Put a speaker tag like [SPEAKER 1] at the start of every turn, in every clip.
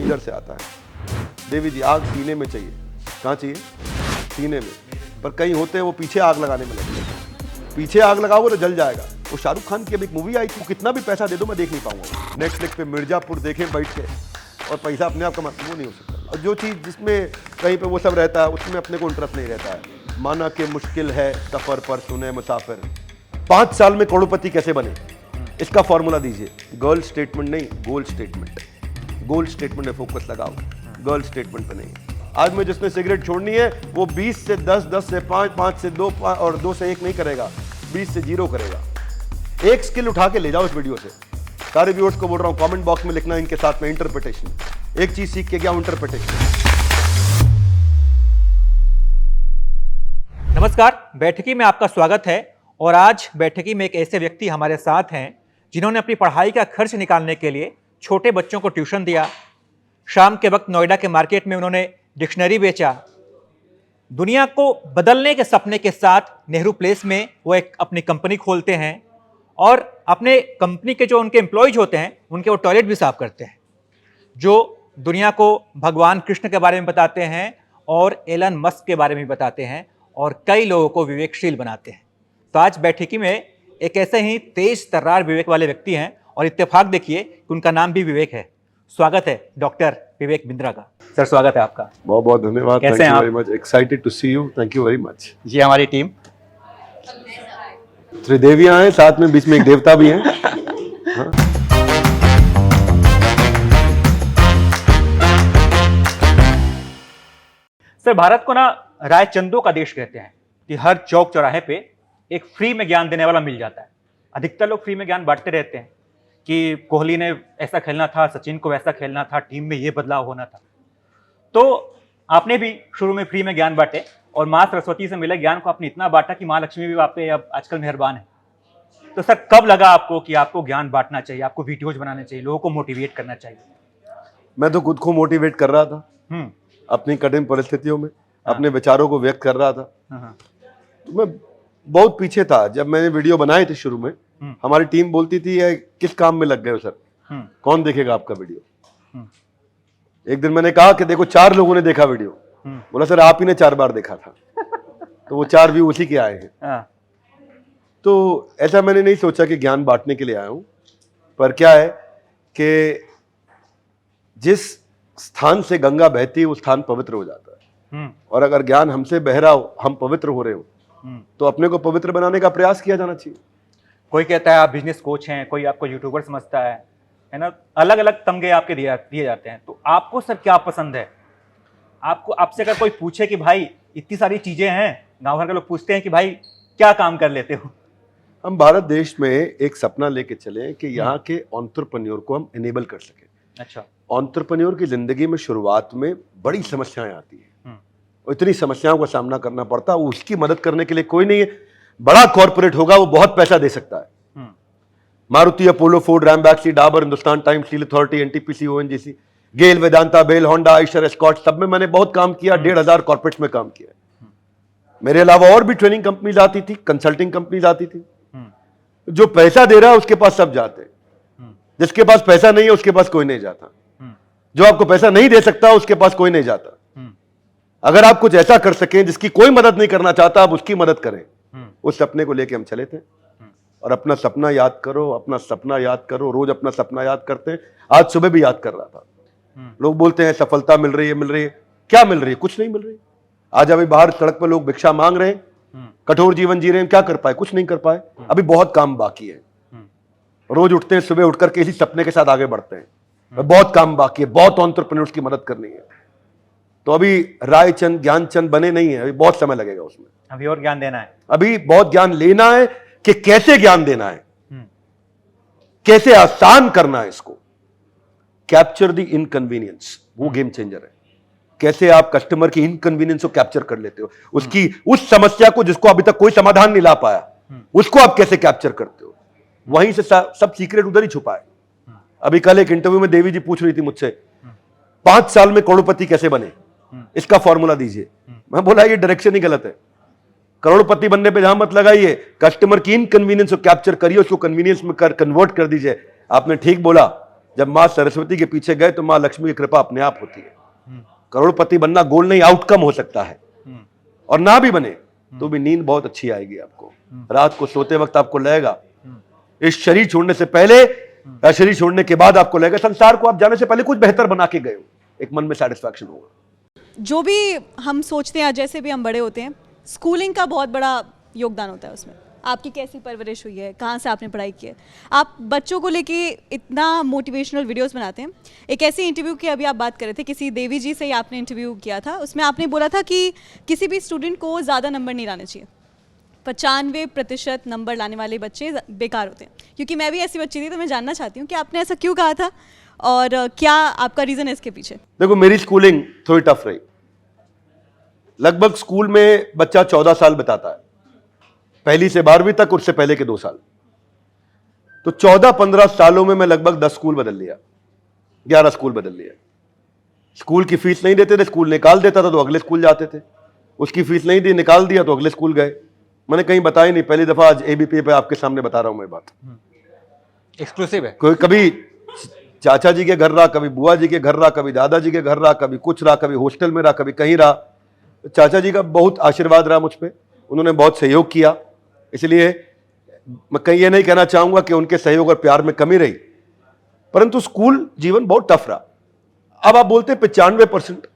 [SPEAKER 1] इधर से आता है। देवी जी आग सीने में चाहिए, कहाँ चाहिए? सीने में। पर कहीं होते हैं वो पीछे आग लगाने में लगे, पीछे आग लगाओगे तो जल जाएगा। वो शाहरुख खान की अभी एक मूवी आई थी, कितना भी पैसा दे दो मैं देख नहीं पाऊंगा। नेटफ्लिक्स पे मिर्जापुर देखें बैठ के और पैसा अपने आप का वो नहीं हो सकता। और जो चीज़ जिसमें कहीं पे वो सब रहता है उसमें अपने को इंटरेस्ट नहीं रहता है। माना कि मुश्किल है सफ़र पर सुने मुसाफिर, 5 साल में करोड़पति कैसे बने, इसका फॉर्मूला दीजिए। गर्ल स्टेटमेंट नहीं, गोल स्टेटमेंट। गोल स्टेटमेंट में फोकस लगाओ, गर्ल स्टेटमेंट पे नहीं। आज में जिसने सिगरेट छोड़नी है वो 20 से 10, 10 से 5, 5 से 2 और 2 से 1 नहीं करेगा, 20 से 0 करेगा। एक स्किल उठा के ले जाओ इस वीडियो से। सारे व्यूअर्स को बोल रहा हूं कमेंट बॉक्स में लिखना इनके साथ में इंटरप्रिटेशन। एक चीज सीख के क्या इंटरप्रिटेशन।
[SPEAKER 2] नमस्कार, बैठकी में आपका स्वागत है। और आज बैठकी में एक ऐसे व्यक्ति हमारे साथ हैं जिन्होंने अपनी पढ़ाई का खर्च निकालने के लिए छोटे बच्चों को ट्यूशन दिया। शाम के वक्त नोएडा के मार्केट में उन्होंने डिक्शनरी बेचा। दुनिया को बदलने के सपने के साथ नेहरू प्लेस में वो एक अपनी कंपनी खोलते हैं और अपने कंपनी के जो उनके एम्प्लॉयज होते हैं उनके वो टॉयलेट भी साफ करते हैं, जो दुनिया को भगवान कृष्ण के बारे में बताते हैं और एलन मस्क के बारे में बताते हैं और कई लोगों को विवेकशील बनाते हैं। तो आज बैठकी में एक ऐसे ही तेज तर्रार विवेक वाले व्यक्ति हैं और इत्तेफाक देखिए कि उनका नाम भी विवेक है। स्वागत है डॉक्टर विवेक बिंद्रा का। सर स्वागत है आपका।
[SPEAKER 1] बहुत बहुत धन्यवाद।
[SPEAKER 2] कैसे हैं आप?
[SPEAKER 1] Very much excited to see you. Thank you very much.
[SPEAKER 2] जी हमारी टीम
[SPEAKER 1] त्रिदेवियां हैं साथ में, बीच में एक देवता भी हैं। हाँ?
[SPEAKER 2] सर भारत को ना रायचंदों का देश कहते हैं कि हर चौक चौराहे पे एक फ्री में ज्ञान देने वाला मिल जाता है। अधिकतर लोग फ्री में ज्ञान बांटते रहते हैं कि कोहली ने ऐसा खेलना था, सचिन को वैसा खेलना था, टीम में ये बदलाव होना था। तो आपने भी शुरू में फ्री में ज्ञान बांटे और माँ सरस्वती से मिले ज्ञान को आपने इतना बांटा कि माँ लक्ष्मी भी आप पे अब आजकल मेहरबान है। तो सर कब लगा आपको कि आपको ज्ञान बांटना चाहिए, आपको वीडियोज बनाने चाहिए, लोगों को मोटिवेट करना चाहिए?
[SPEAKER 1] मैं तो खुद को मोटिवेट कर रहा था अपनी कठिन परिस्थितियों में। अपने विचारों को व्यक्त कर रहा था। तो मैं बहुत पीछे था जब मैंने वीडियो बनाए थे शुरू में। हमारी टीम बोलती थी किस काम में लग गए हो सर, कौन देखेगा आपका वीडियो। एक दिन मैंने कहा कि देखो 4 लोगों ने देखा वीडियो। बोला सर आप ही ने 4 बार देखा था। तो वो 4 व्यू उसी के आए हैं। तो ऐसा मैंने नहीं सोचा कि ज्ञान बांटने के लिए आया हूं, पर क्या है कि जिस स्थान से गंगा बहती है वो स्थान पवित्र हो जाता है। और अगर ज्ञान हमसे बह रहा हो, हम पवित्र हो रहे हो, तो अपने को पवित्र बनाने का प्रयास किया जाना चाहिए।
[SPEAKER 2] कोई कहता है आप बिजनेस कोच हैं, कोई आपको यूट्यूबर समझता है ना, अलग अलग तमगे आपके दिए जाते हैं। तो आपको सर क्या पसंद है? आपको आपसे अगर कोई पूछे कि भाई इतनी सारी चीजें हैं, गांव भर के लोग पूछते हैं कि भाई क्या काम कर लेते हो?
[SPEAKER 1] हम भारत देश में एक सपना लेके चले कि यहाँ के एंटरप्रेन्योर को हम इनेबल कर सके।
[SPEAKER 2] अच्छा।
[SPEAKER 1] एंटरप्रेन्योर की जिंदगी में शुरुआत में बड़ी समस्याएं आती हैं और इतनी समस्याओं का सामना करना पड़ता है, उसकी मदद करने के लिए कोई नहीं है। बड़ा कॉर्पोरेट होगा वो बहुत पैसा दे सकता है। Maruti, Apollo, Ford, Ranbaxy, Dabur, Hindustan Times, Steel Authority, NTPC, ONGC, GAIL, Vedanta, BEL, Honda, Eicher, Escorts, सब में मैंने बहुत काम किया। 1,500 कॉर्पोरेट्स में काम किया। मेरे अलावा और भी ट्रेनिंग कंपनीज आती थी, कंसल्टिंग कंपनीज आती थी। जो पैसा दे रहा है उसके पास सब जाते हैं, जिसके पास पैसा नहीं है उसके पास कोई नहीं जाता। जो आपको पैसा नहीं दे सकता उसके पास कोई नहीं जाता। अगर आप कुछ ऐसा कर सकें जिसकी कोई मदद नहीं करना चाहता, आप उसकी मदद करें। उस सपने को लेके हम चले थे। और अपना सपना याद करो, अपना सपना याद करो। रोज अपना सपना याद करते हैं। आज सुबह भी याद कर रहा था। लोग बोलते हैं सफलता मिल रही है, मिल रही है। क्या मिल रही है? कुछ नहीं मिल रही। आज अभी बाहर सड़क पर लोग भिक्षा मांग रहे हैं, कठोर जीवन जी रहे हैं। क्या कर पाए? कुछ नहीं कर पाए। अभी बहुत काम बाकी है। रोज उठते हैं, सुबह उठकर के इसी सपने के साथ आगे बढ़ते हैं। बहुत काम बाकी है, बहुत एंटरप्रेन्योर्स की मदद करनी है। तो अभी रायचंद ज्ञानचंद बने नहीं है, अभी बहुत समय लगेगा उसमें।
[SPEAKER 2] अभी और ज्ञान देना है,
[SPEAKER 1] अभी बहुत ज्ञान लेना है कि कैसे ज्ञान देना है, कैसे आसान करना है इसको। कैप्चर द इनकन्वीनियंस, वो गेम चेंजर है। कैसे आप कस्टमर की इनकन्वीनियंस को कैप्चर कर लेते हो, उसकी उस समस्या को जिसको अभी तक कोई समाधान नहीं ला पाया, उसको आप कैसे कैप्चर करते हो। वहीं से सब सीक्रेट उधर ही छुपा है। अभी कल एक इंटरव्यू में देवी जी पूछ रही थी मुझसे 5 साल में करोड़पति कैसे बने, इसका फॉर्मूला दीजिए। मैं बोला ये डायरेक्शन ही गलत है। करोड़पति बनने पे जहां मत लगाइए, कस्टमर की इनकन्वीनियंस को कैप्चर करिए, उसको कन्वीनियंस में कन्वर्ट कर दीजिए। आपने ठीक बोला, जब माँ सरस्वती के पीछे गए तो माँ लक्ष्मी की कृपा अपने आप होती है। करोड़पति बनना गोल नहीं, आउटकम हो सकता है। और ना भी बने तो भी नींद बहुत अच्छी आएगी आपको। रात को सोते वक्त आपको लगेगा इस शरीर छोड़ने से पहले या शरीर छोड़ने के बाद आपको लगेगा संसार को आप जाने से पहले कुछ बेहतर बना के गए हो। एक मन में सेटिस्फैक्शन होगा।
[SPEAKER 3] जो भी हम सोचते हैं, जैसे भी हम बड़े होते हैं, स्कूलिंग का बहुत बड़ा योगदान होता है उसमें। आपकी कैसी परवरिश हुई है, कहाँ से आपने पढ़ाई की है, आप बच्चों को लेके इतना मोटिवेशनल वीडियोस बनाते हैं। एक ऐसी इंटरव्यू की अभी आप बात कर रहे थे, किसी देवी जी से ही आपने इंटरव्यू किया था, उसमें आपने बोला था कि किसी भी स्टूडेंट को ज़्यादा नंबर नहीं लाने चाहिए, 95% नंबर लाने वाले बच्चे बेकार होते हैं। क्योंकि मैं भी ऐसी बच्ची थी, तो मैं जानना चाहती हूँ कि आपने ऐसा क्यों कहा था और क्या आपका रीज़न है इसके पीछे?
[SPEAKER 1] देखो, मेरी स्कूलिंग थोड़ी टफ रही। लगभग स्कूल में बच्चा 14 साल बिताता है, पहली से 12वीं तक, उससे पहले के 2 साल। तो 14-15 सालों में मैं लगभग 10 स्कूल बदल लिया, 11 स्कूल बदल लिया। स्कूल की फीस नहीं देते थे, स्कूल निकाल देता था तो अगले स्कूल जाते थे। उसकी फीस नहीं दी, निकाल दिया तो अगले स्कूल गए। मैंने कहीं बताया नहीं, पहली दफा आज एबीपी पे आपके सामने बता रहा हूं मैं बात।
[SPEAKER 2] एक्सक्लूसिव है।
[SPEAKER 1] कोई कभी चाचा जी के घर रहा, कभी बुआ जी के घर रहा, कभी दादाजी के घर रहा, कभी कुछ रहा, कभी हॉस्टल में रहा, कभी कहीं रहा। चाचा जी का बहुत आशीर्वाद रहा मुझ पे, उन्होंने बहुत सहयोग किया। इसलिए मैं कहीं ये नहीं कहना चाहूंगा कि उनके सहयोग और प्यार में कमी रही, परंतु स्कूल जीवन बहुत टफ रहा। अब आप बोलते 95%।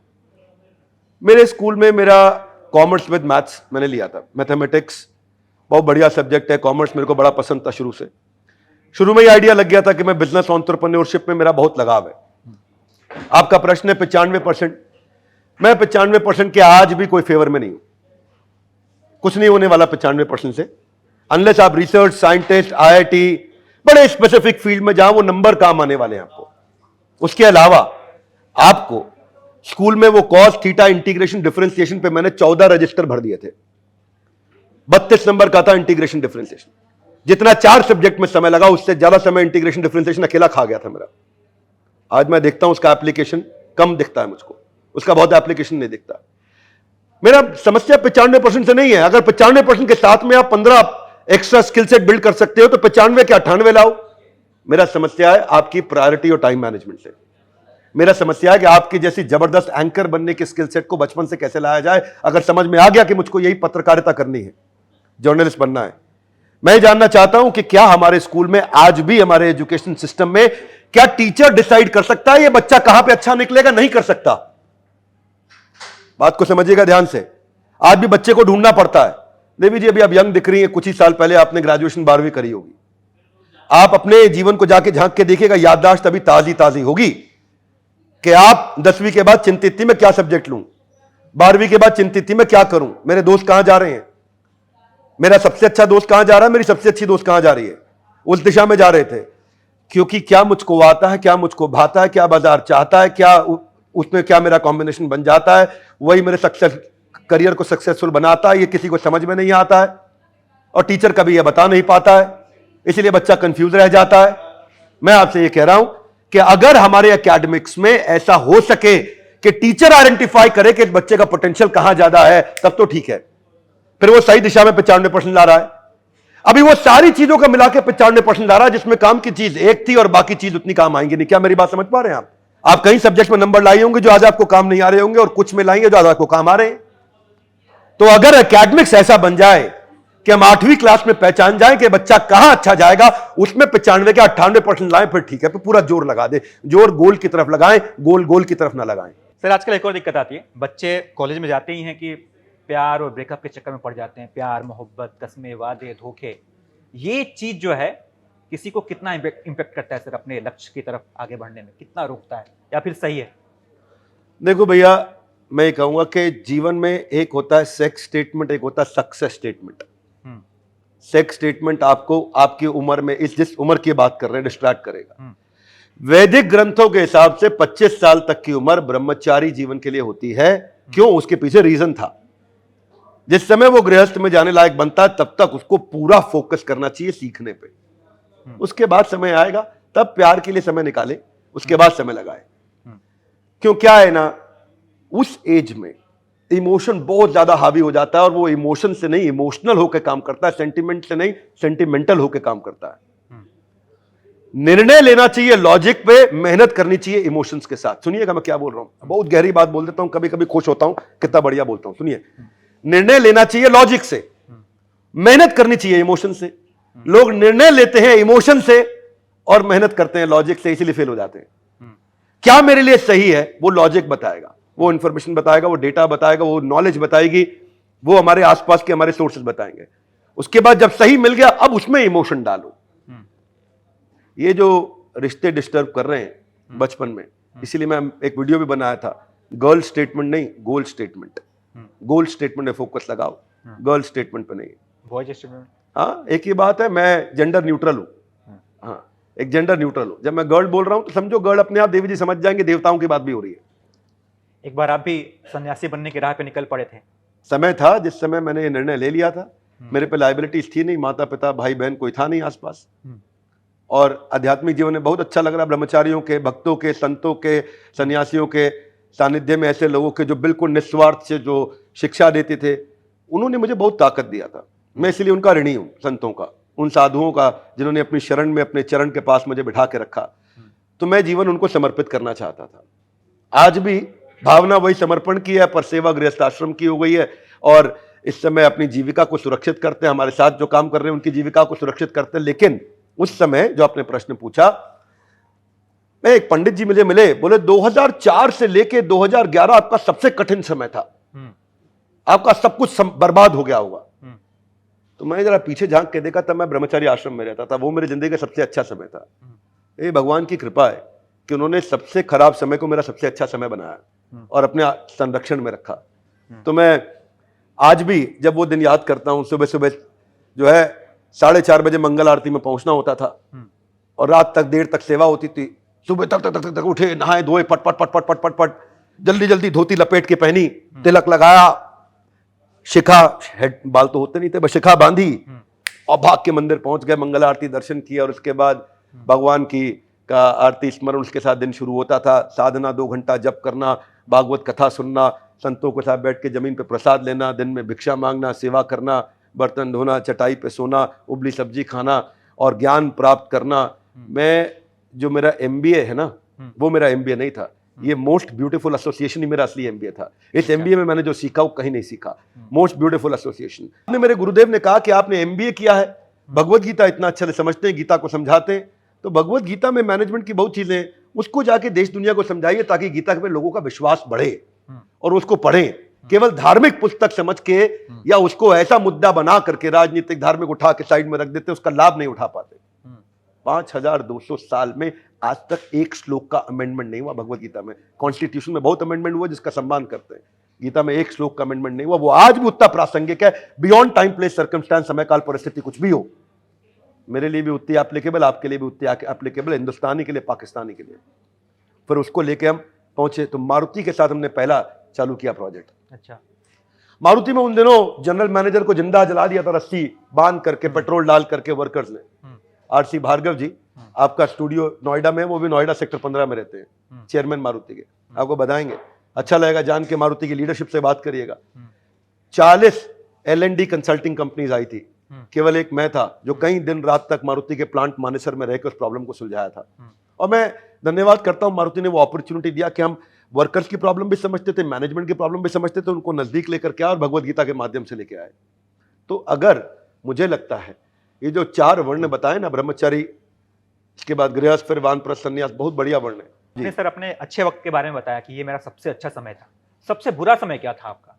[SPEAKER 1] मेरे स्कूल में मेरा कॉमर्स विद मैथ्स मैंने लिया था। मैथमेटिक्स बहुत बढ़िया सब्जेक्ट है, कॉमर्स मेरे को बड़ा पसंद था शुरू से। शुरू में ही आइडिया लग गया था कि मैं बिजनेस एंटरप्रेन्योरशिप में मेरा बहुत लगाव है। आपका प्रश्न है 95%। मैं 95% के आज भी कोई फेवर में नहीं हूं। कुछ नहीं होने वाला 95% से, अनलेस आप रिसर्च साइंटिस्ट आईआईटी बड़े स्पेसिफिक फील्ड में जहां वो नंबर काम आने वाले हैं आपको। उसके अलावा आपको स्कूल में वो कॉस थीटा इंटीग्रेशन डिफरेंशिएशन पे मैंने 14 रजिस्टर भर दिए थे। 32 नंबर का था इंटीग्रेशन डिफरेंशिएशन। जितना 4 सब्जेक्ट में समय लगा, उससे ज्यादा समय इंटीग्रेशन डिफरेंशिएशन अकेला खा गया था मेरा। आज मैं देखता हूं उसका एप्लीकेशन कम दिखता है मुझको, उसका बहुत एप्लीकेशन नहीं दिखता। मेरा समस्या 95% से नहीं है। अगर 95% के साथ में आप 15 एक्स्ट्रा स्किल सेट बिल्ड कर सकते हो तो 95 के 98 लाओ। मेरा समस्या है आपकी प्रायोरिटी और टाइम मैनेजमेंट से। मेरा समस्या है कि आपकी जैसी जबरदस्त एंकर बनने की स्किल सेट को बचपन से कैसे लाया जाए। अगर समझ में आ गया कि मुझको यही पत्रकारिता करनी है, जर्नलिस्ट बनना है, मैं जानना चाहता हूं कि क्या हमारे स्कूल में आज भी, हमारे एजुकेशन सिस्टम में, क्या टीचर डिसाइड कर सकता है ये बच्चा कहां पे अच्छा निकलेगा? नहीं कर सकता। बात को समझिएगा ध्यान से। आज भी बच्चे को ढूंढना पड़ता है। देवी जी अभी आप यंग दिख रही है, कुछ ही साल पहले आपने ग्रेजुएशन 12वीं करी होगी। आप अपने जीवन को जाके झांक के देखिएगा, याददाश्त अभी ताजी ताजी होगी कि आप 10वीं के बाद चिंतित थी मैं क्या सब्जेक्ट लूं, 12वीं के बाद चिंतित थी मैं क्या करूं, मेरे दोस्त कहां जा रहे हैं, मेरा सबसे अच्छा दोस्त कहां जा रहा है, मेरी सबसे अच्छी दोस्त कहां जा रही है। उस दिशा में जा रहे थे, क्योंकि क्या मुझको आता है, क्या मुझको भाता है, क्या बाजार चाहता है, क्या उसमें क्या मेरा कॉम्बिनेशन बन जाता है, वही मेरे सक्सेस करियर को सक्सेसफुल बनाता है। ये किसी को समझ में नहीं आता है और टीचर कभी यह बता नहीं पाता है, इसलिए बच्चा कंफ्यूज रह जाता है। मैं आपसे ये कह रहा हूं कि अगर हमारे एकेडमिक्स में ऐसा हो सके कि टीचर आइडेंटिफाई करे कि इस बच्चे का पोटेंशियल कहां ज्यादा है, तब तो ठीक है, फिर वो सही दिशा में 95% ला रहा है। अभी वो सारी चीजों का मिला के 95% ला रहा है, जिसमें काम की चीज एक थी और बाकी चीज उतनी काम आएंगी नहीं। क्या मेरी बात समझ पा रहे हैं आप? आप कई सब्जेक्ट में नंबर लाई होंगे जो आज आपको काम नहीं आ रहे होंगे, और कुछ में लाएंगे जो आज आपको काम आ रहे हैं। तो अगर एकेडमिक्स ऐसा बन जाए कि हम 8वीं क्लास में पहचान जाए कि बच्चा कहां अच्छा जाएगा, उसमें 95 के 98% लाएं, फिर ठीक है, फिर पूरा जोर लगा दे। जोर गोल की तरफ लगाएं, गोल गोल की तरफ ना लगाएं।
[SPEAKER 2] सर आजकल एक और दिक्कत आती है, बच्चे कॉलेज में जाते ही हैं कि प्यार और ब्रेकअप के चक्कर में पड़ जाते हैं। प्यार, मोहब्बत, कस्में, वादे, धोखे, ये चीज जो है किसी को कितना इम्पैक्ट करता है सर अपने लक्ष्य की तरफ आगे बढ़ने में? कितना रोकता है या फिर सही है?
[SPEAKER 1] देखो भैया, मैं ये कहूंगा कि जीवन में एक होता है सेक्स स्टेटमेंट, एक होता है सक्सेस स्टेटमेंट। सेक्स स्टेटमेंट आपको आपकी उम्र में, इस जिस उम्र की बात कर रहे हैं, डिस्ट्रैक्ट करेगा। वैदिक ग्रंथों के हिसाब से 25 साल तक की उम्र ब्रह्मचारी जीवन के लिए होती है। क्यों? उसके पीछे रीजन था। जिस समय वो गृहस्थ में जाने लायक बनता है, तब तक उसको पूरा फोकस करना चाहिए सीखने पे। उसके बाद समय आएगा, तब प्यार के लिए समय निकाले, उसके बाद समय लगाए। क्यों? क्या है ना, उस एज में इमोशन बहुत ज्यादा हावी हो जाता है, और वो इमोशन से नहीं, इमोशनल होकर काम करता है, सेंटिमेंट से नहीं, सेंटिमेंटल होकर काम करता है। निर्णय लेना चाहिए लॉजिक पे, मेहनत करनी चाहिए इमोशंस के साथ। सुनिएगा मैं क्या बोल रहा हूं, बहुत गहरी बात बोल देता हूं, कभी कभी खुश होता हूं कितना बढ़िया बोलता हूं। सुनिए, निर्णय लेना चाहिए लॉजिक से, मेहनत करनी चाहिए इमोशन से। लोग निर्णय लेते हैं इमोशन से और मेहनत करते हैं लॉजिक से, इसीलिए फेल हो जाते हैं। क्या मेरे लिए सही है वो लॉजिक बताएगा, वो इंफॉर्मेशन बताएगा, वो डेटा बताएगा, वो नॉलेज बताएगी, वो हमारे आसपास के हमारे सोर्सेज बताएंगे। उसके बाद जब सही मिल गया, अब उसमें इमोशन डालो। ये जो रिश्ते डिस्टर्ब कर रहे हैं बचपन में, इसीलिए मैं एक वीडियो भी बनाया था, गर्ल स्टेटमेंट नहीं, गोल स्टेटमेंट। गोल स्टेटमेंट में फोकस लगाओ, गर्ल स्टेटमेंट पे नहीं।
[SPEAKER 2] बॉयज स्टेटमेंट,
[SPEAKER 1] हाँ, एक ही बात है, मैं जेंडर न्यूट्रल हूं। हाँ, एक जेंडर न्यूट्रल हूं। जब मैं गर्ल बोल रहा हूं तो समझो गर्ल अपने आप देवी जी समझ जाएंगे, देवताओं की बात भी हो रही है।
[SPEAKER 2] एक बार आप भी सन्यासी बनने की राह पे निकल पड़े थे।
[SPEAKER 1] समय था जिस समय मैंने ये निर्णय ले लिया था। मेरे पे लाइबिलिटीज थी नहीं, माता पिता भाई बहन कोई था नहीं आसपास, और आध्यात्मिक जीवन में बहुत अच्छा लग रहा। ब्रह्मचारियों के, भक्तों के, संतों के, सन्यासियों के सानिध्य में, ऐसे लोगों के जो बिल्कुल निस्वार्थ से जो शिक्षा देते थे, उन्होंने मुझे बहुत ताकत दिया था। मैं इसलिए उनका ऋणी हूं, संतों का, उन साधुओं का जिन्होंने अपनी शरण में, अपने चरण के पास मुझे बिठा के रखा। तो मैं जीवन उनको समर्पित करना चाहता था। आज भी भावना वही समर्पण की है, पर सेवा गृहस्थ आश्रम की हो गई है। और इस समय अपनी जीविका को सुरक्षित करते हैं, हमारे साथ जो काम कर रहे हैं उनकी जीविका को सुरक्षित करते हैं। लेकिन उस समय जो आपने प्रश्न पूछा, मैं एक पंडित जी मुझे मिले, बोले 2004 से लेके 2011 आपका सबसे कठिन समय था, आपका सब कुछ बर्बाद हो गया होगा। तो मैं जरा पीछे झांक के देखा, तब मैं ब्रह्मचारी आश्रम में रहता था, वो मेरी जिंदगी का सबसे अच्छा समय था। ये भगवान की कृपा है कि उन्होंने सबसे खराब समय को मेरा सबसे अच्छा समय बनाया और अपने संरक्षण में रखा। तो मैं आज भी जब वो दिन याद करता हूं, सुबह सुबह जो है 4:30 बजे मंगल आरती में पहुंचना होता था और रात तक देर तक सेवा होती थी। सुबह तक उठे, नहाए धोए, पट पट पट पट पट पट पट, जल्दी जल्दी धोती लपेट के पहनी, तिलक लगाया, शिखा, हेड बाल तो होते नहीं थे, बस शिखा बांधी और भाग के मंदिर पहुंच गए, मंगल आरती दर्शन किया और उसके बाद भगवान की का आरती स्मरण, उसके साथ दिन शुरू होता था। साधना 2 घंटा जप करना, भागवत कथा सुनना, संतों के साथ बैठ के जमीन पे प्रसाद लेना, दिन में भिक्षा मांगना, सेवा करना, बर्तन धोना, चटाई पे सोना, उबली सब्जी खाना और ज्ञान प्राप्त करना। मैं जो मेरा MBA है ना, वो मेरा MBA नहीं था, ये मोस्ट ब्यूटीफुल एसोसिएशन ही मेरा असली MBA था। इस MBA में मैंने जो सीखा वो कहीं नहीं सीखा, मोस्ट ब्यूटीफुल एसोसिएशन। आपने, मेरे गुरुदेव ने कहा कि आपने MBA किया है, भगवत गीता इतना अच्छे से समझते हैं, गीता को समझाते हैं, तो भगवत गीता में मैनेजमेंट की बहुत चीजें हैं, उसको जाके देश दुनिया को समझाइए ताकि गीता पे लोगों का विश्वास बढ़े और उसको पढ़ें। केवल धार्मिक पुस्तक समझ के या उसको ऐसा मुद्दा बना करके राजनीतिक धार्मिक उठा के साइड में रख देते, उसका लाभ नहीं उठा पाते। 5200 साल में आज तक एक श्लोक का अमेंडमेंट नहीं हुआ भगवत गीता में। कॉन्स्टिट्यूशन में बहुत अमेंडमेंट हुआ जिसका सम्मान करते हैं, गीता में एक श्लोक का अमेंडमेंट नहीं हुआ। वो आज भी उतना प्रासंगिक है, बियॉन्ड टाइम प्लेस सर्कमस्टांस, समय काल परिस्थिति कुछ भी हो, मेरे लिए भी उतनी एप्लीकेबल, आपके लिए भी उतनी एप्लीकेबल, हिंदुस्तानी के लिए, पाकिस्तानी के लिए। फिर उसको लेके हम पहुंचे तो मारुति के साथ हमने पहला चालू किया प्रोजेक्ट।
[SPEAKER 2] अच्छा,
[SPEAKER 1] मारुति में उन दिनों जनरल मैनेजर को जिंदा जला दिया था, रस्सी बांध करके, पेट्रोल डाल करके वर्कर्स ने। RC भार्गव जी, आपका स्टूडियो नोएडा में, वो भी नोएडा सेक्टर 15 में रहते हैं, चेयरमैन मारुति के, आपको बताएंगे, अच्छा लगेगा जान के। मारुति की लीडरशिप से बात करिएगा। 40 L&D कंसल्टिंग कंपनीज आई थी, केवल एक मैं था जो कई दिन रात तक मारुति के प्लांट मानेसर में रहकर उस प्रॉब्लम को सुलझाया था। और मैं धन्यवाद करता हूं मारुति ने वो अपॉर्चुनिटी दिया कि हम वर्कर्स की प्रॉब्लम भी समझते थे, मैनेजमेंट की प्रॉब्लम भी समझते थे, उनको नजदीक लेकर के आए और भगवत गीता के माध्यम से लेके आए। तो अगर मुझे लगता है ये जो 4 वर्ण बताए ना, ब्रह्मचारी, इसके बाद गृहस्थ, फिर वानप्रस्थ, संन्यास, बहुत बढ़िया वर्ण है।
[SPEAKER 2] आपने सर अपने अच्छे वक्त के बारे में बताया कि ये मेरा सबसे अच्छा समय था। सबसे बुरा समय क्या था आपका,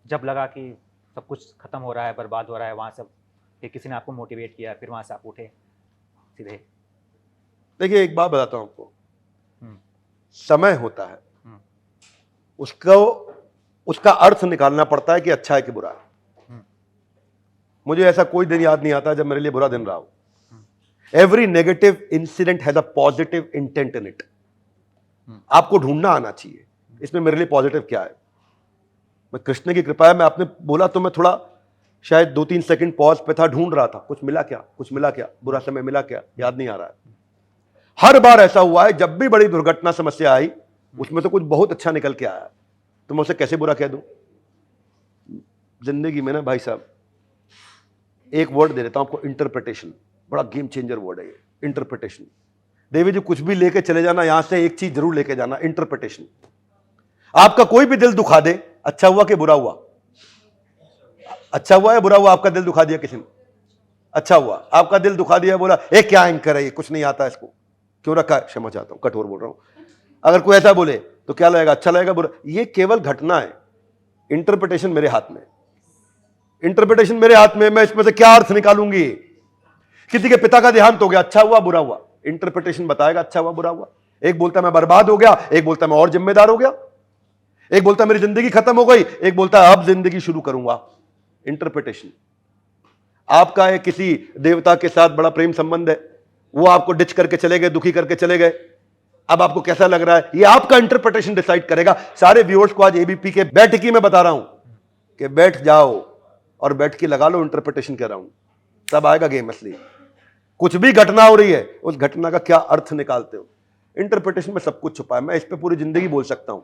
[SPEAKER 2] जब लगा कि सब कुछ खत्म हो रहा है, बर्बाद हो रहा है, वहां से फिर किसी ने आपको मोटिवेट किया, फिर वहां से आप उठे सीधे?
[SPEAKER 1] देखिए, एक बात बताता हूं आपको, समय होता है, उसको उसका अर्थ निकालना पड़ता है कि अच्छा है कि बुरा है। मुझे ऐसा कोई दिन याद नहीं आता जब मेरे लिए बुरा दिन रहा हो। Every negative incident has a positive intent in it. आपको ढूंढना आना चाहिए इसमें मेरे लिए पॉजिटिव क्या है। मैं, कृष्ण की कृपा है, मैं आपने बोला तो मैं थोड़ा शायद 2-3 सेकंड पॉज पे था, ढूंढ रहा था कुछ मिला क्या, कुछ मिला क्या, बुरा समय मिला क्या, याद नहीं आ रहा है। हर बार ऐसा हुआ है, जब भी बड़ी दुर्घटना समस्या आई उसमें से कुछ बहुत अच्छा निकल के आया, तो मैं उसे कैसे बुरा कह दूं। जिंदगी में ना भाई साहब, एक वर्ड दे देता हूं आपको, इंटरप्रिटेशन, बड़ा गेम चेंजर वर्ड है ये। इंटरप्रिटेशन। देवी जी कुछ भी लेके चले जाना, यहां से एक चीज जरूर लेके जाना, इंटरप्रिटेशन। आपका कोई भी दिल दुखा दे, अच्छा हुआ कि बुरा हुआ? अच्छा हुआ या बुरा हुआ? आपका दिल दुखा दिया किसी ने, अच्छा हुआ। आपका दिल दुखा दिया, बोला ए क्या एंकर है ये, कुछ नहीं आता इसको, क्यों रखा है? क्षमा चाहता हूं, कठोर बोल रहा हूं। अगर कोई ऐसा बोले तो क्या लगेगा, अच्छा लगेगा बुरा? ये केवल घटना है, इंटरप्रिटेशन मेरे हाथ में, इंटरप्रिटेशन मेरे हाथ में। मैं इसमें से क्या अर्थ निकालूंगी? किसी के पिता का देहांत हो गया, अच्छा हुआ बुरा हुआ? इंटरप्रिटेशन बताएगा अच्छा हुआ बुरा हुआ। एक बोलता मैं बर्बाद हो गया, एक बोलता मैं और जिम्मेदार हो गया, एक बोलता मेरी जिंदगी खत्म हो गई, एक बोलता अब जिंदगी शुरू करूंगा। इंटरप्रिटेशन। आपका है किसी देवता के साथ बड़ा प्रेम संबंध है, वो आपको डिच करके चले गए, दुखी करके चले गए, अब आपको कैसा लग रहा है? ये आपका इंटरप्रिटेशन डिसाइड करेगा। सारे व्यूअर्स को आज एबीपी के बैठकी में बता रहा हूं कि बैठ जाओ और बैठकी लगा लो इंटरप्रिटेशन के राउंड, तब आएगा गेम असली। कुछ भी घटना हो रही है, उस घटना का क्या अर्थ निकालते हो? इंटरप्रिटेशन में सब कुछ छुपा है। मैं इस पे पूरी जिंदगी बोल सकता हूं,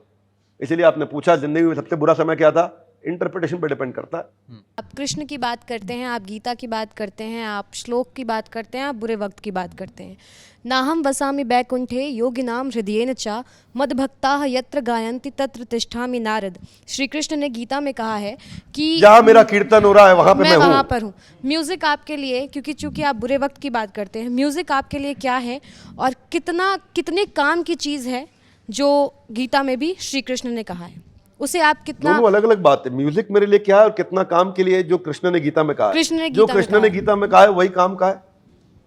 [SPEAKER 1] इसीलिए आपने पूछा जिंदगी में सबसे बुरा समय क्या था, इंटरप्रिटेशन पे डिपेंड करता है।
[SPEAKER 4] आप कृष्ण की बात करते हैं, आप गीता की बात करते हैं, आप श्लोक की बात करते हैं, आप बुरे वक्त की बात करते हैं। नाहम वसामि बैकुंठे योगिनाम हृदयेन च मद्भक्ताः यत्र गायन्ति तत्र तिष्ठामि नारद। श्री कृष्ण ने गीता में कहा है कि
[SPEAKER 1] जहां मेरा कीर्तन हो रहा है वहां पे
[SPEAKER 4] मैं
[SPEAKER 1] मैं
[SPEAKER 4] वहाँ
[SPEAKER 1] हूं।
[SPEAKER 4] पर हूँ। म्यूज़िक आपके लिए, क्योंकि चूंकि आप बुरे वक्त की बात करते हैं, म्यूज़िक आपके लिए क्या है और कितने काम की चीज़ है जो गीता में भी श्री कृष्ण ने कहा है, उसे आप कितना?
[SPEAKER 1] दोनों अलग अलग बात है। म्यूजिक मेरे लिए क्या है और कितना काम के लिए, जो कृष्ण ने गीता में कहा है।
[SPEAKER 4] कृष्ण ने
[SPEAKER 1] जो
[SPEAKER 4] गीता में
[SPEAKER 1] कृष्ण
[SPEAKER 4] कहा
[SPEAKER 1] ने
[SPEAKER 4] है।
[SPEAKER 1] गीता में कहा है वही काम का है,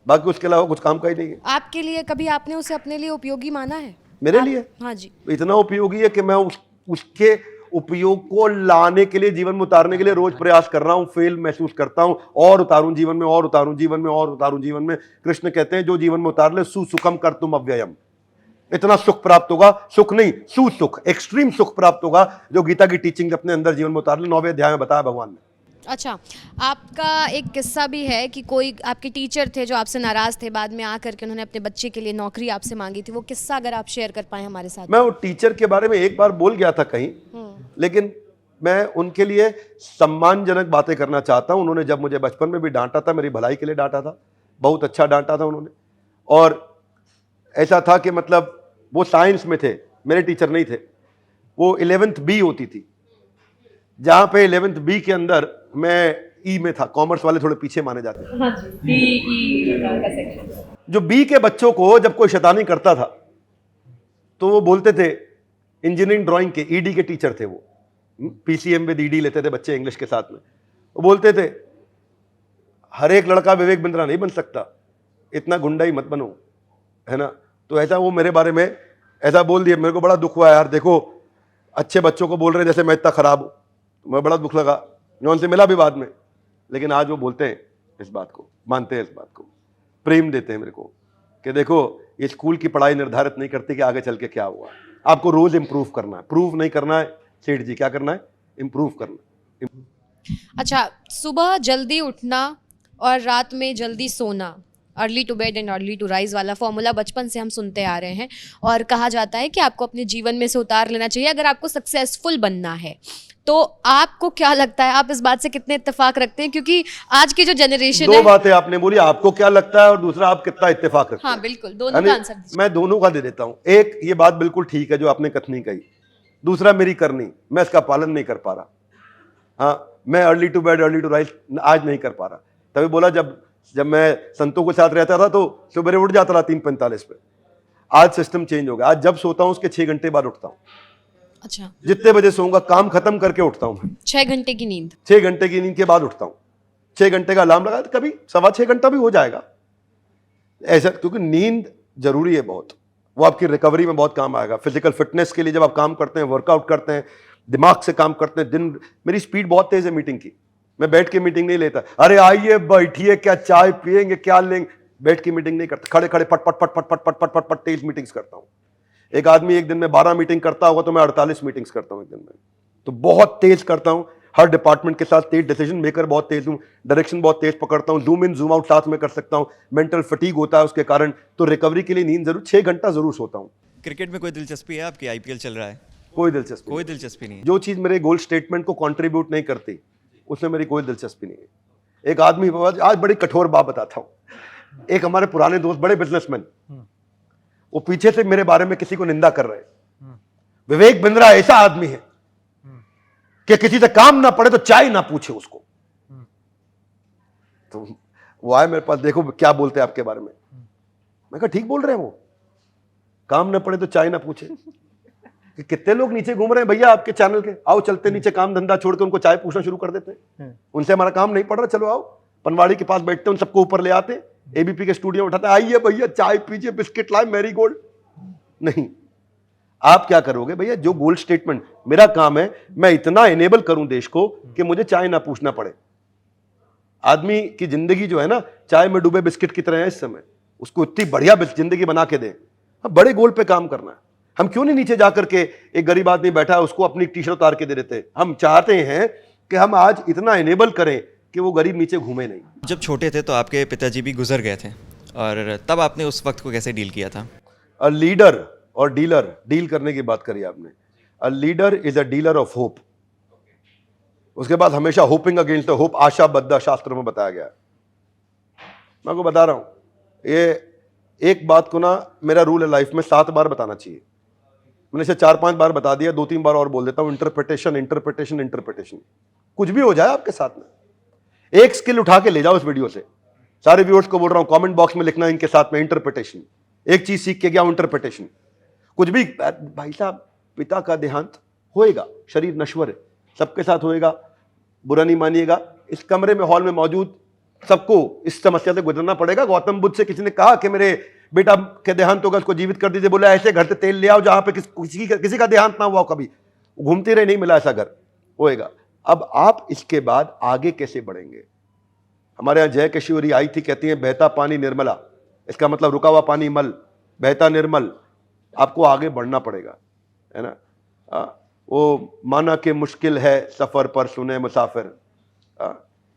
[SPEAKER 1] बाकी उसके अलावा कुछ काम का ही नहीं है
[SPEAKER 4] आपके लिए कभी आपने उसे अपने लिए उपयोगी माना है?
[SPEAKER 1] मेरे लिए।
[SPEAKER 4] हाँ जी।
[SPEAKER 1] इतना उपयोगी है कि मैं उसके उपयोग को लाने के लिए, जीवन में उतारने के लिए रोज प्रयास कर रहा हूं, फेल महसूस करता हूं, और उतारूं जीवन में, और उतारूं जीवन में, और उतारूं जीवन में। कृष्ण कहते हैं जो जीवन में उतार ले सुसुखम कर तुम अव्ययम, इतना सुख प्राप्त होगा, सुख नहीं सुसुख, एक्सट्रीम सुख प्राप्त होगा, जो गीता की टीचिंग अपने अंदर जीवन में उतार ले। 9वें अध्याय में बताया भगवान ने।
[SPEAKER 4] अच्छा, आपका एक किस्सा भी है कि कोई आपके टीचर थे जो आपसे नाराज थे, बाद में आकर के उन्होंने अपने बच्चे के लिए नौकरी आपसे मांगी थी, वो किस्सा अगर आप शेयर कर पाए हमारे साथ।
[SPEAKER 1] मैं वो टीचर के बारे में एक बार बोल गया था कहीं, लेकिन मैं उनके लिए सम्मानजनक बातें करना चाहता हूं। उन्होंने जब मुझे बचपन में भी डांटा था, मेरी भलाई के लिए डांटा था, बहुत अच्छा डांटा था उन्होंने। और ऐसा था कि मतलब वो साइंस में थे, मेरे टीचर नहीं थे। वो 11th बी होती थी, जहां पे 11th बी के अंदर मैं ई में था, कॉमर्स वाले थोड़े पीछे माने जाते हैं।
[SPEAKER 5] हाँ जी, बी का सेक्शन।
[SPEAKER 1] जो बी के बच्चों को जब कोई शैतानी करता था तो वो बोलते थे, इंजीनियरिंग ड्राइंग के ईडी के टीचर थे वो, पीसीएम विद ईडी लेते थे बच्चे इंग्लिश के साथ में। वो बोलते थे हर एक लड़का विवेक बिंद्रा नहीं बन सकता, इतना गुंडा ही मत बनो, है ना। तो ऐसा वो मेरे बारे में ऐसा बोल दिया, मेरे को बड़ा दुख हुआ यार। देखो अच्छे बच्चों को बोल रहे हैं जैसे मैं इतना खराब हूं, तो मैं बड़ा दुख लगा। मैं उनसे मिला भी बाद में, लेकिन आज वो बोलते हैं इस बात को, मानते हैं इस बात को, प्रेम देते हैं मेरे को कि देखो ये स्कूल की पढ़ाई निर्धारित नहीं करती कि आगे चल के क्या हुआ। आपको रोज इंप्रूव करना है, प्रूव नहीं करना है। सेठ जी क्या करना है? इंप्रूव करना।
[SPEAKER 4] अच्छा, सुबह जल्दी उठना और रात में जल्दी सोना, early to bed and early to rise वाला फॉर्मूला बचपन से हम सुनते आ रहे हैं, और कहा जाता है कि आपको अपने जीवन में से उतार लेना चाहिए अगर आपको सक्सेसफुल बनना है। तो आपको क्या लगता है, आप इस बात से कितने इत्तेफाक रखते हैं? क्योंकि आज की जो जनरेशन
[SPEAKER 1] दो
[SPEAKER 4] है।
[SPEAKER 1] बातें आपने बोली, आपको क्या लगता है और दूसरा आप कितना इत्तेफाक रखते हैं।
[SPEAKER 4] हाँ बिल्कुल, दोनों का आंसर दीजिए।
[SPEAKER 1] मैं दोनों का दे देता हूं। एक, ये बात बिल्कुल ठीक है जो आपने कथनी कही। दूसरा, मेरी करनी, मैं इसका पालन नहीं कर पा रहा। हाँ, मैं early to bed early to rise आज नहीं कर पा रहा। तभी बोला जब मैं संतों के साथ रहता था तो सुबह उठ जाता था 3:45 पे। आज सिस्टम चेंज हो गया, आज जब सोता हूं उसके 6 घंटे बाद उठता हूं।
[SPEAKER 4] अच्छा,
[SPEAKER 1] जितने बजे सोऊंगा काम खत्म करके उठता हूं।
[SPEAKER 4] 6 घंटे की नींद।
[SPEAKER 1] 6 घंटे की नींद के बाद उठता हूं। 6 घंटे का अलार्म लगा, तो कभी 6.25 घंटा भी हो जाएगा ऐसा, क्योंकि नींद जरूरी है बहुत। वो आपकी रिकवरी में बहुत काम आएगा। फिजिकल फिटनेस के लिए जब आप काम करते हैं, वर्कआउट करते हैं, दिमाग से काम करते हैं। दिन मेरी स्पीड बहुत तेज है मीटिंग की, मैं बैठ के मीटिंग नहीं लेता। अरे आइए बैठिए, क्या चाय पिएंगे, क्या लेंगे, बैठ के मीटिंग नहीं करता। खड़े खड़े पट पट पट पट पट पट पट पट पट तेज मीटिंग्स करता हूं। एक आदमी एक दिन में 12 मीटिंग करता होगा तो मैं 48 मीटिंग्स करता हूं एक दिन में। तो बहुत तेज करता हूं, हर डिपार्टमेंट के साथ तेज, डिसीजन मेकर बहुत तेज हूं, डायरेक्शन बहुत तेज पकड़ता हूं, जूम इन जूम आउट साथ में कर सकता हूं। मेंटल फटीग होता है उसके कारण, तो रिकवरी के लिए नींद जरूर 6 घंटा जरूर सोता हूं।
[SPEAKER 6] क्रिकेट में कोई दिलचस्पी है आपकी? आईपीएल चल रहा है।
[SPEAKER 1] कोई दिलचस्पी
[SPEAKER 6] कोई दिलचस्पी नहीं है।
[SPEAKER 1] जो चीज मेरे गोल स्टेटमेंट को कंट्रीब्यूट नहीं करती उसमें मेरी कोई दिलचस्पी नहीं है। एक आदमी, आज बड़ी कठोर बात बताता हूं। एक हमारे पुराने दोस्त बड़े बिजनेसमैन, वो पीछे से मेरे बारे में किसी को निंदा कर रहे हैं। विवेक बिंद्रा ऐसा आदमी है कि किसी से काम ना पड़े तो चाय ना पूछे उसको। तो वो आए मेरे पास, देखो क्या बोलते हैं आपके बारे में। मैं कहा ठीक बोल रहे हैं, वो काम ना पड़े तो चाय ना पूछे। कि कितने लोग नीचे घूम रहे हैं भैया आपके चैनल के, आओ चलते नीचे काम धंधा छोड़ के उनको चाय पूछना शुरू कर देते हैं। उनसे हमारा काम नहीं पड़ रहा, चलो आओ पनवाड़ी के पास बैठते हैं, उन सबको ऊपर ले आते हैं, एबीपी के स्टूडियो में उठाते हैं, आइए भैया चाय पीजिए, बिस्किट लाए, मैरी गोल्ड। नहीं, आप क्या करोगे भैया, जो गोल्ड स्टेटमेंट मेरा काम है, मैं इतना एनेबल करूं देश को कि मुझे चाय ना पूछना पड़े। आदमी की जिंदगी जो है ना, चाय में डूबे बिस्किट की तरह है इस समय, उसको इतनी बढ़िया जिंदगी बना के दें। हम बड़े गोल पे काम करना है। हम क्यों नहीं नीचे जाकर के एक गरीब आदमी बैठा है उसको अपनी टी शर्ट उतार के दे देते। हम चाहते हैं कि हम आज इतना एनेबल करें कि वो गरीब नीचे घूमे नहीं।
[SPEAKER 6] जब छोटे थे तो आपके पिताजी भी गुजर गए थे, और तब आपने उस वक्त को कैसे डील किया था?
[SPEAKER 1] अ लीडर और डीलर, डील करने की बात करी आपने। A leader is a dealer of hope. उसके बाद हमेशा होपिंग अगेंस्ट द होप, आशा बद्धा शास्त्रों में बताया गया है। मैं आपको बता रहा हूं, ये एक बात को ना, मेरा रूल है लाइफ में 7 बार बताना चाहिए। मैंने इसे 4-5 बार बता दिया, 2-3 बार और बोल देता हूं, इंटरप्रिटेशन इंटरप्रिटेशन इंटरप्रिटेशन। कुछ भी हो जाए आपके साथ में, एक स्किल उठा के ले जाओ इस वीडियो से। सारे व्यूअर्स को बोल रहा हूं, कमेंट बॉक्स में लिखना इनके साथ में इंटरप्रिटेशन। एक चीज सीख के गया, इंटरप्रिटेशन। कुछ भी भाई साहब, पिता का देहांत होएगा, शरीर नश्वर है, सबके साथ होएगा, बुरा नहीं मानिएगा। इस कमरे में, हॉल में मौजूद सबको इस समस्या से गुजरना पड़ेगा। गौतम बुद्ध से किसी ने कहा कि मेरे बेटा के देहांत होगा, उसको जीवित कर दीजिए। बोला ऐसे घर से तेल ले आओ जहां पे किसी का देहांत ना हुआ हो कभी। घूमते रहे, नहीं मिला ऐसा घर, होएगा। अब आप इसके बाद आगे कैसे बढ़ेंगे? हमारे यहाँ जय किशोरी आई थी, कहती है बहता पानी निर्मला, इसका मतलब रुका हुआ पानी मल, बहता निर्मल। आपको आगे बढ़ना पड़ेगा, है ना। वो माना कि मुश्किल है सफर पर सुने मुसाफिर,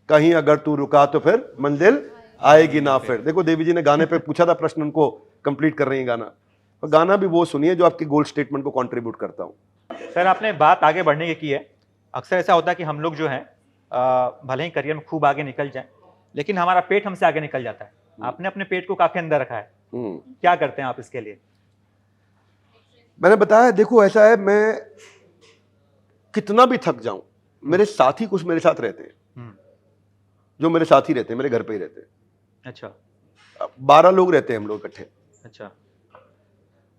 [SPEAKER 1] कहीं अगर तू रुका तो फिर मंजिल आएगी ना फिर। देखो देवी जी ने गाने पे पूछा था प्रश्न, उनको कंप्लीट कर रही है गाना। और गाना भी वो सुनिए जो आपकी गोल स्टेटमेंट को कंट्रीब्यूट करता हूं।
[SPEAKER 2] सर, आपने बात आगे बढ़ने की है। अक्सर ऐसा होता है कि हम लोग जो हैं भले ही करियर में खूब आगे निकल जाएं, लेकिन हमारा पेट हमसे आगे निकल जाता है। आपने अपने पेट को काफी अंदर रखा है, क्या करते हैं आप इसके लिए?
[SPEAKER 1] मैंने बताया, देखो ऐसा है, मैं कितना भी थक जाऊं, मेरे साथी कुछ मेरे साथ रहते हैं, जो मेरे साथ ही रहते हैं, मेरे घर पे ही रहते हैं।
[SPEAKER 2] अच्छा।
[SPEAKER 1] 12 लोग रहते हैं हम लोग इकट्ठे।
[SPEAKER 2] अच्छा।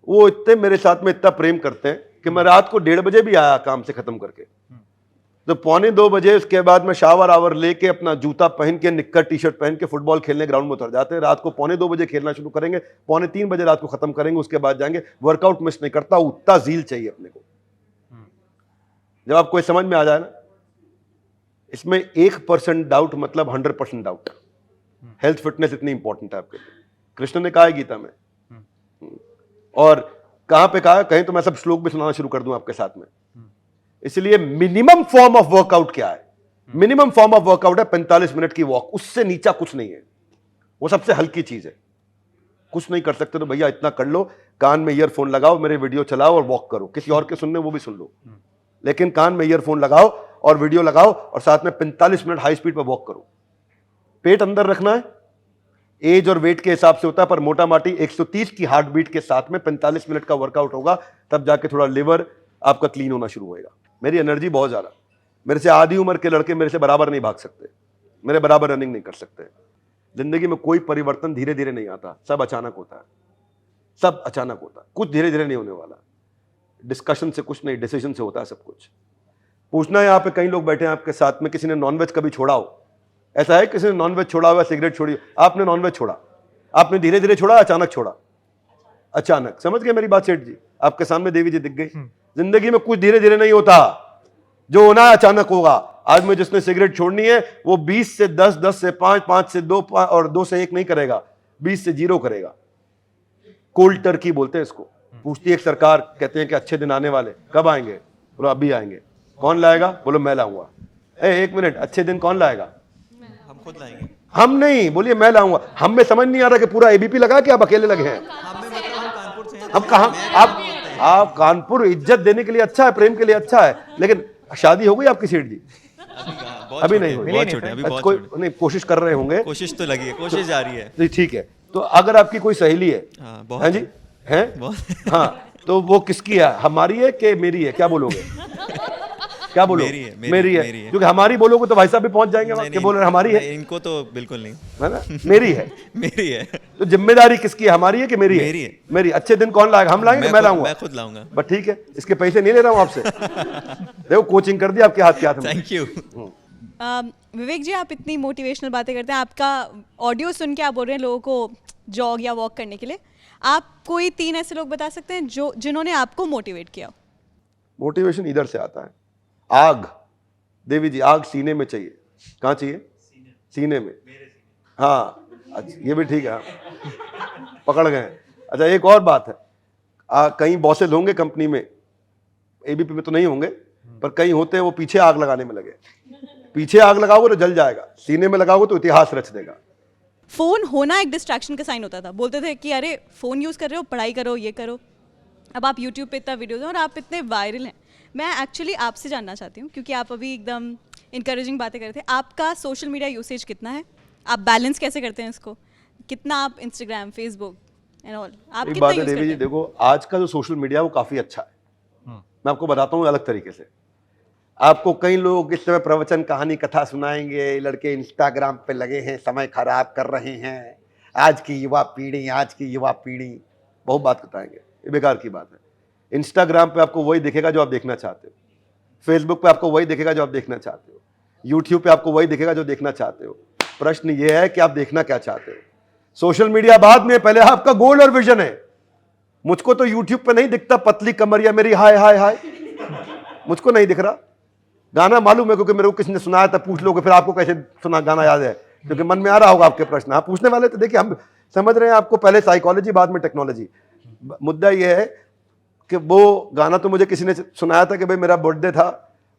[SPEAKER 1] वो इतने मेरे साथ में इतना प्रेम करते हैं कि मैं रात को 1:30 बजे भी आया काम से खत्म करके, तो 1:45 बजे उसके बाद मैं शावर आवर लेके अपना जूता पहन के, निक्कर टी शर्ट पहन के फुटबॉल खेलने ग्राउंड में उतर जाते हैं। रात को 2:45 बजे खेलना शुरू करेंगे, 2:45 बजे रात को खत्म करेंगे, उसके बाद जाएंगे। वर्कआउट मिस नहीं करता, उतना जील चाहिए अपने को। जब आपको समझ में आ जाए ना, इसमें 1% डाउट मतलब 100% डाउट। हेल्थ फिटनेस इतनी इंपॉर्टेंट है आपके लिए, कृष्ण ने कहा है गीता में। और कहां पे कहा, कहीं तो मैं सब श्लोक भी सुनाना शुरू कर दूं आपके साथ में। इसलिए मिनिमम फॉर्म ऑफ वर्कआउट क्या है? मिनिमम फॉर्म ऑफ वर्कआउट है 45 मिनट की वॉक, उससे नीचा कुछ नहीं है। वो सबसे हल्की चीज है। कुछ नहीं कर सकते तो भैया इतना कर लो, कान में ईयरफोन लगाओ, मेरे वीडियो चलाओ और वॉक करो। किसी और के सुनने वो भी सुन लो, लेकिन कान में ईयरफोन लगाओ और वीडियो लगाओ और साथ में 45 मिनट हाई स्पीड पर वॉक करो। पेट अंदर रखना है, एज और वेट के हिसाब से होता है, पर मोटा माटी 130 की हार्ट बीट के साथ में 45 मिनट का वर्कआउट होगा, तब जाके थोड़ा लिवर आपका क्लीन होना शुरू होएगा। मेरी एनर्जी बहुत ज्यादा, मेरे से आधी उम्र के लड़के मेरे से बराबर नहीं भाग सकते, मेरे बराबर रनिंग नहीं कर सकते। जिंदगी में कोई परिवर्तन धीरे धीरे नहीं आता, सब अचानक होता है, सब अचानक होता है। कुछ धीरे धीरे नहीं होने वाला, डिस्कशन से कुछ नहीं, डिसीजन से होता है सब कुछ। पूछना है, यहाँ पे कई लोग बैठे हैं आपके साथ में, किसी ने नॉनवेज कभी छोड़ा हो? ऐसा है किसी ने नॉनवेज छोड़ा हुआ, सिगरेट छोड़ी? आपने नॉनवेज छोड़ा, आपने धीरे धीरे छोड़ा, अचानक छोड़ा? अचानक। समझ गए मेरी बात सेठ जी? आपके सामने देवी जी दिख गई। जिंदगी में कुछ धीरे धीरे नहीं होता, जो होना है अचानक होगा। आज में जिसने सिगरेट छोड़नी है वो 20 से 10, 10 से 5, 5 से 2 और 2 से 1 नहीं करेगा, 20 से 0 करेगा। कोल्ड टर्की बोलते हैं इसको। पूछती है सरकार, कहते हैं कि अच्छे दिन आने वाले, कब आएंगे? बोलो अभी आएंगे। कौन लाएगा? बोलो मैं लाऊंगा। 1 मिनट, अच्छे दिन कौन लाएगा?
[SPEAKER 6] हम खुद लाएंगे।
[SPEAKER 1] हम नहीं, बोलिए मैं लाऊंगा। हम में समझ नहीं आ रहा कि पूरा एबीपी लगा कि आप अकेले लगे हैं। हम कहां? आप कानपुर इज्जत देने के लिए अच्छा है, प्रेम के लिए अच्छा है, लेकिन शादी हो गई आपकी सेठ जी?
[SPEAKER 6] बहुत
[SPEAKER 1] अभी
[SPEAKER 6] छोटे
[SPEAKER 1] नहीं
[SPEAKER 6] हैं,
[SPEAKER 1] हुए।
[SPEAKER 6] बहुत छोटे हैं, अभी
[SPEAKER 1] अच्छा,
[SPEAKER 6] बहुत
[SPEAKER 1] कोई
[SPEAKER 6] छोटे
[SPEAKER 1] नहीं, कोशिश कर रहे होंगे।
[SPEAKER 6] हैं। कोशिश तो लगी है, कोशिश जारी है।
[SPEAKER 1] जी ठीक है। तो अगर आपकी कोई सहेली है,
[SPEAKER 6] हाँ, बहुत
[SPEAKER 1] हाँ जी,
[SPEAKER 6] है।
[SPEAKER 1] हैं?
[SPEAKER 6] बहुत
[SPEAKER 1] हाँ, तो वो किसकी है, हमारी है कि मेरी है, क्या बोलोगे? क्या बोलोगे?
[SPEAKER 6] मेरी है,
[SPEAKER 1] मेरी है,
[SPEAKER 6] मेरी है।
[SPEAKER 1] क्योंकि हमारी बोलोगे तो भाई साहब भी पहुंच जाएंगे वहाँ, कि बोल रहे हैं हमारी है,
[SPEAKER 6] नहीं, इनको तो बिल्कुल नहीं।
[SPEAKER 1] है ना? मेरी है।
[SPEAKER 6] मेरी है।
[SPEAKER 1] तो जिम्मेदारी किसकी है, हमारी है कि मेरी है?
[SPEAKER 6] मेरी है।
[SPEAKER 1] मेरी। अच्छे दिन कौन लाएगा, हम लाएंगे, मैं लाऊंगा?
[SPEAKER 6] मैं खुद लाऊंगा।
[SPEAKER 1] बस ठीक है, इसके पैसे नहीं ले रहा हूँ आपसे। देखो कोचिंग कर दी आपके हाथ के हाथ में।
[SPEAKER 6] Thank you.
[SPEAKER 3] विवेक जी, आप इतनी मोटिवेशनल बातें करते हैं, आपका ऑडियो सुन के आप बोल रहे हैं लोगों को जॉग या वॉक करने के लिए। आप कोई 3 ऐसे लोग बता सकते हैं जो जिन्होंने आपको मोटिवेट किया?
[SPEAKER 1] मोटिवेशन इधर से आता है। आग, देवी जी, आग सीने में चाहिए। कहाँ चाहिए? सीने में। हाँ, अच्छा, ये भी ठीक है, हाँ। पकड़ गए। अच्छा, एक और बात है, कई बॉसेज होंगे कंपनी में, एबीपी में तो नहीं होंगे, पर कई होते हैं वो पीछे आग लगाने में लगे। पीछे आग लगाओगे तो जल जाएगा, सीने में लगाओगे तो इतिहास रच देगा।
[SPEAKER 3] फ़ोन होना एक डिस्ट्रैक्शन का साइन होता था, बोलते थे कि अरे फ़ोन यूज़ कर रहे हो, पढ़ाई करो, ये करो। अब आप यूट्यूब पे इतना वीडियोज़ हैं और आप इतने वायरल हैं। मैं एक्चुअली आपसे जानना चाहती हूँ, क्योंकि आप अभी एकदम इंकरेजिंग बातें कर रहे थे, आपका सोशल मीडिया यूसेज कितना है? आप बैलेंस कैसे करते हैं इसको? कितना आप इंस्टाग्राम, फेसबुक एंड ऑल, आप
[SPEAKER 1] एक
[SPEAKER 3] कितना
[SPEAKER 1] बात है
[SPEAKER 3] यूज़
[SPEAKER 1] देवी
[SPEAKER 3] करते
[SPEAKER 1] जी,
[SPEAKER 3] हैं?
[SPEAKER 1] देखो आज का जो सोशल मीडिया वो काफी अच्छा है। मैं आपको बताता हूँ अलग तरीके से। आपको कई लोग इस समय प्रवचन, कहानी, कथा सुनाएंगे, लड़के इंस्टाग्राम पे लगे हैं, समय खराब कर रहे हैं, आज की युवा पीढ़ी, आज की युवा पीढ़ी, बहुत बात बताएंगे, ये बेकार की बात है। इंस्टाग्राम पे आपको वही दिखेगा जो आप देखना चाहते हो, फेसबुक पे आपको वही दिखेगा जो आप देखना चाहते हो, यूट्यूब पे आपको वही दिखेगा जो देखना चाहते हो। प्रश्न ये है कि आप देखना क्या चाहते हो। सोशल मीडिया बाद में, पहले आपका गोल और विजन है। मुझको तो यूट्यूब पे नहीं दिखता पतली कमरिया मेरी, हाय हाय हाय, मुझको नहीं दिख रहा। गाना मालूम है क्योंकि मेरे को किसी ने सुनाया था, पूछ लोगे, फिर आपको कैसे सुना, गाना याद है? क्योंकि मन में आ रहा होगा आपके प्रश्न, आप पूछने वाले थे। देखिए, हम समझ रहे हैं आपको, पहले साइकोलॉजी बाद में टेक्नोलॉजी। मुद्दा यह है कि वो गाना तो मुझे किसी ने सुनाया था कि भाई मेरा बर्थडे था,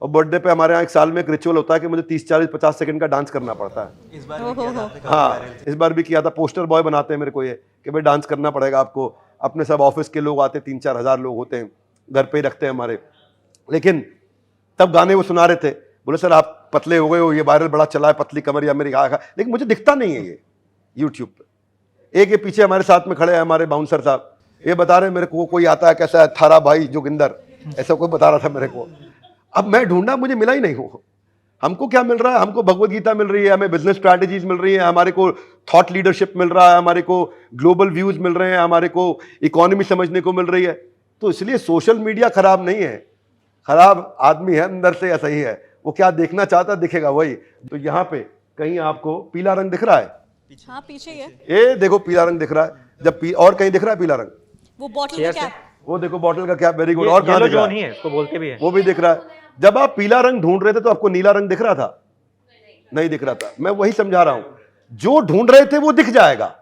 [SPEAKER 1] और बर्थडे पे हमारे यहाँ एक साल में एक रिचुअल होता है कि मुझे 30, 40, 50 सेकंड का डांस करना पड़ता है।
[SPEAKER 6] इस बार भी किया था आपने, काफी
[SPEAKER 1] हाँ,
[SPEAKER 6] वायरल थे।
[SPEAKER 1] इस बार भी किया था। पोस्टर बॉय बनाते हैं मेरे को ये कि भाई डांस करना पड़ेगा आपको। अपने सब ऑफिस के लोग आते, 3-4 हज़ार लोग होते हैं, घर पे ही रखते हैं हमारे। लेकिन तब गाने वो सुना रहे थे, बोले सर आप पतले हो गए हो, ये वायरल बड़ा चला है, पतली कमर या मेरी खा। लेकिन मुझे दिखता नहीं है ये यूट्यूब पे। एक ये पीछे हमारे साथ में खड़े हैं हमारे बाउंसर साहब, ये बता रहे हैं मेरे को कोई आता है कैसा है, थारा भाई जोगिंदर, ऐसा कोई बता रहा था मेरे को। अब मैं ढूंढा, मुझे मिला ही नहीं हो। हमको क्या मिल रहा है? हमको भगवत गीता मिल रही है, हमें बिजनेस स्ट्रैटेजीज मिल रही है, हमारे को थॉट लीडरशिप मिल रहा है, हमारे को ग्लोबल व्यूज मिल रहे हैं, हमारे को इकोनॉमी समझने को मिल रही है। तो इसलिए सोशल मीडिया खराब नहीं है, खराब आदमी है अंदर से, ऐसा ही है। वो क्या देखना चाहता दिखेगा वही। तो यहाँ पे कहीं आपको पीला रंग दिख रहा है?
[SPEAKER 3] हाँ, पीछे ही है
[SPEAKER 1] ये देखो पीला रंग दिख रहा है। जब और कहीं दिख रहा है पीला रंग?
[SPEAKER 3] वो बॉटल का कैप।
[SPEAKER 1] वो देखो बॉटल का क्या, वेरी गुड। और कहाँ दिख रहा है?
[SPEAKER 2] नहीं है, इसको बोलते भी है।
[SPEAKER 1] वो भी दिख रहा है। जब आप पीला रंग ढूंढ रहे थे तो आपको नीला रंग दिख रहा था? नहीं दिख रहा था। मैं वही समझा रहा हूं, जो ढूंढ रहे थे वो दिख जाएगा।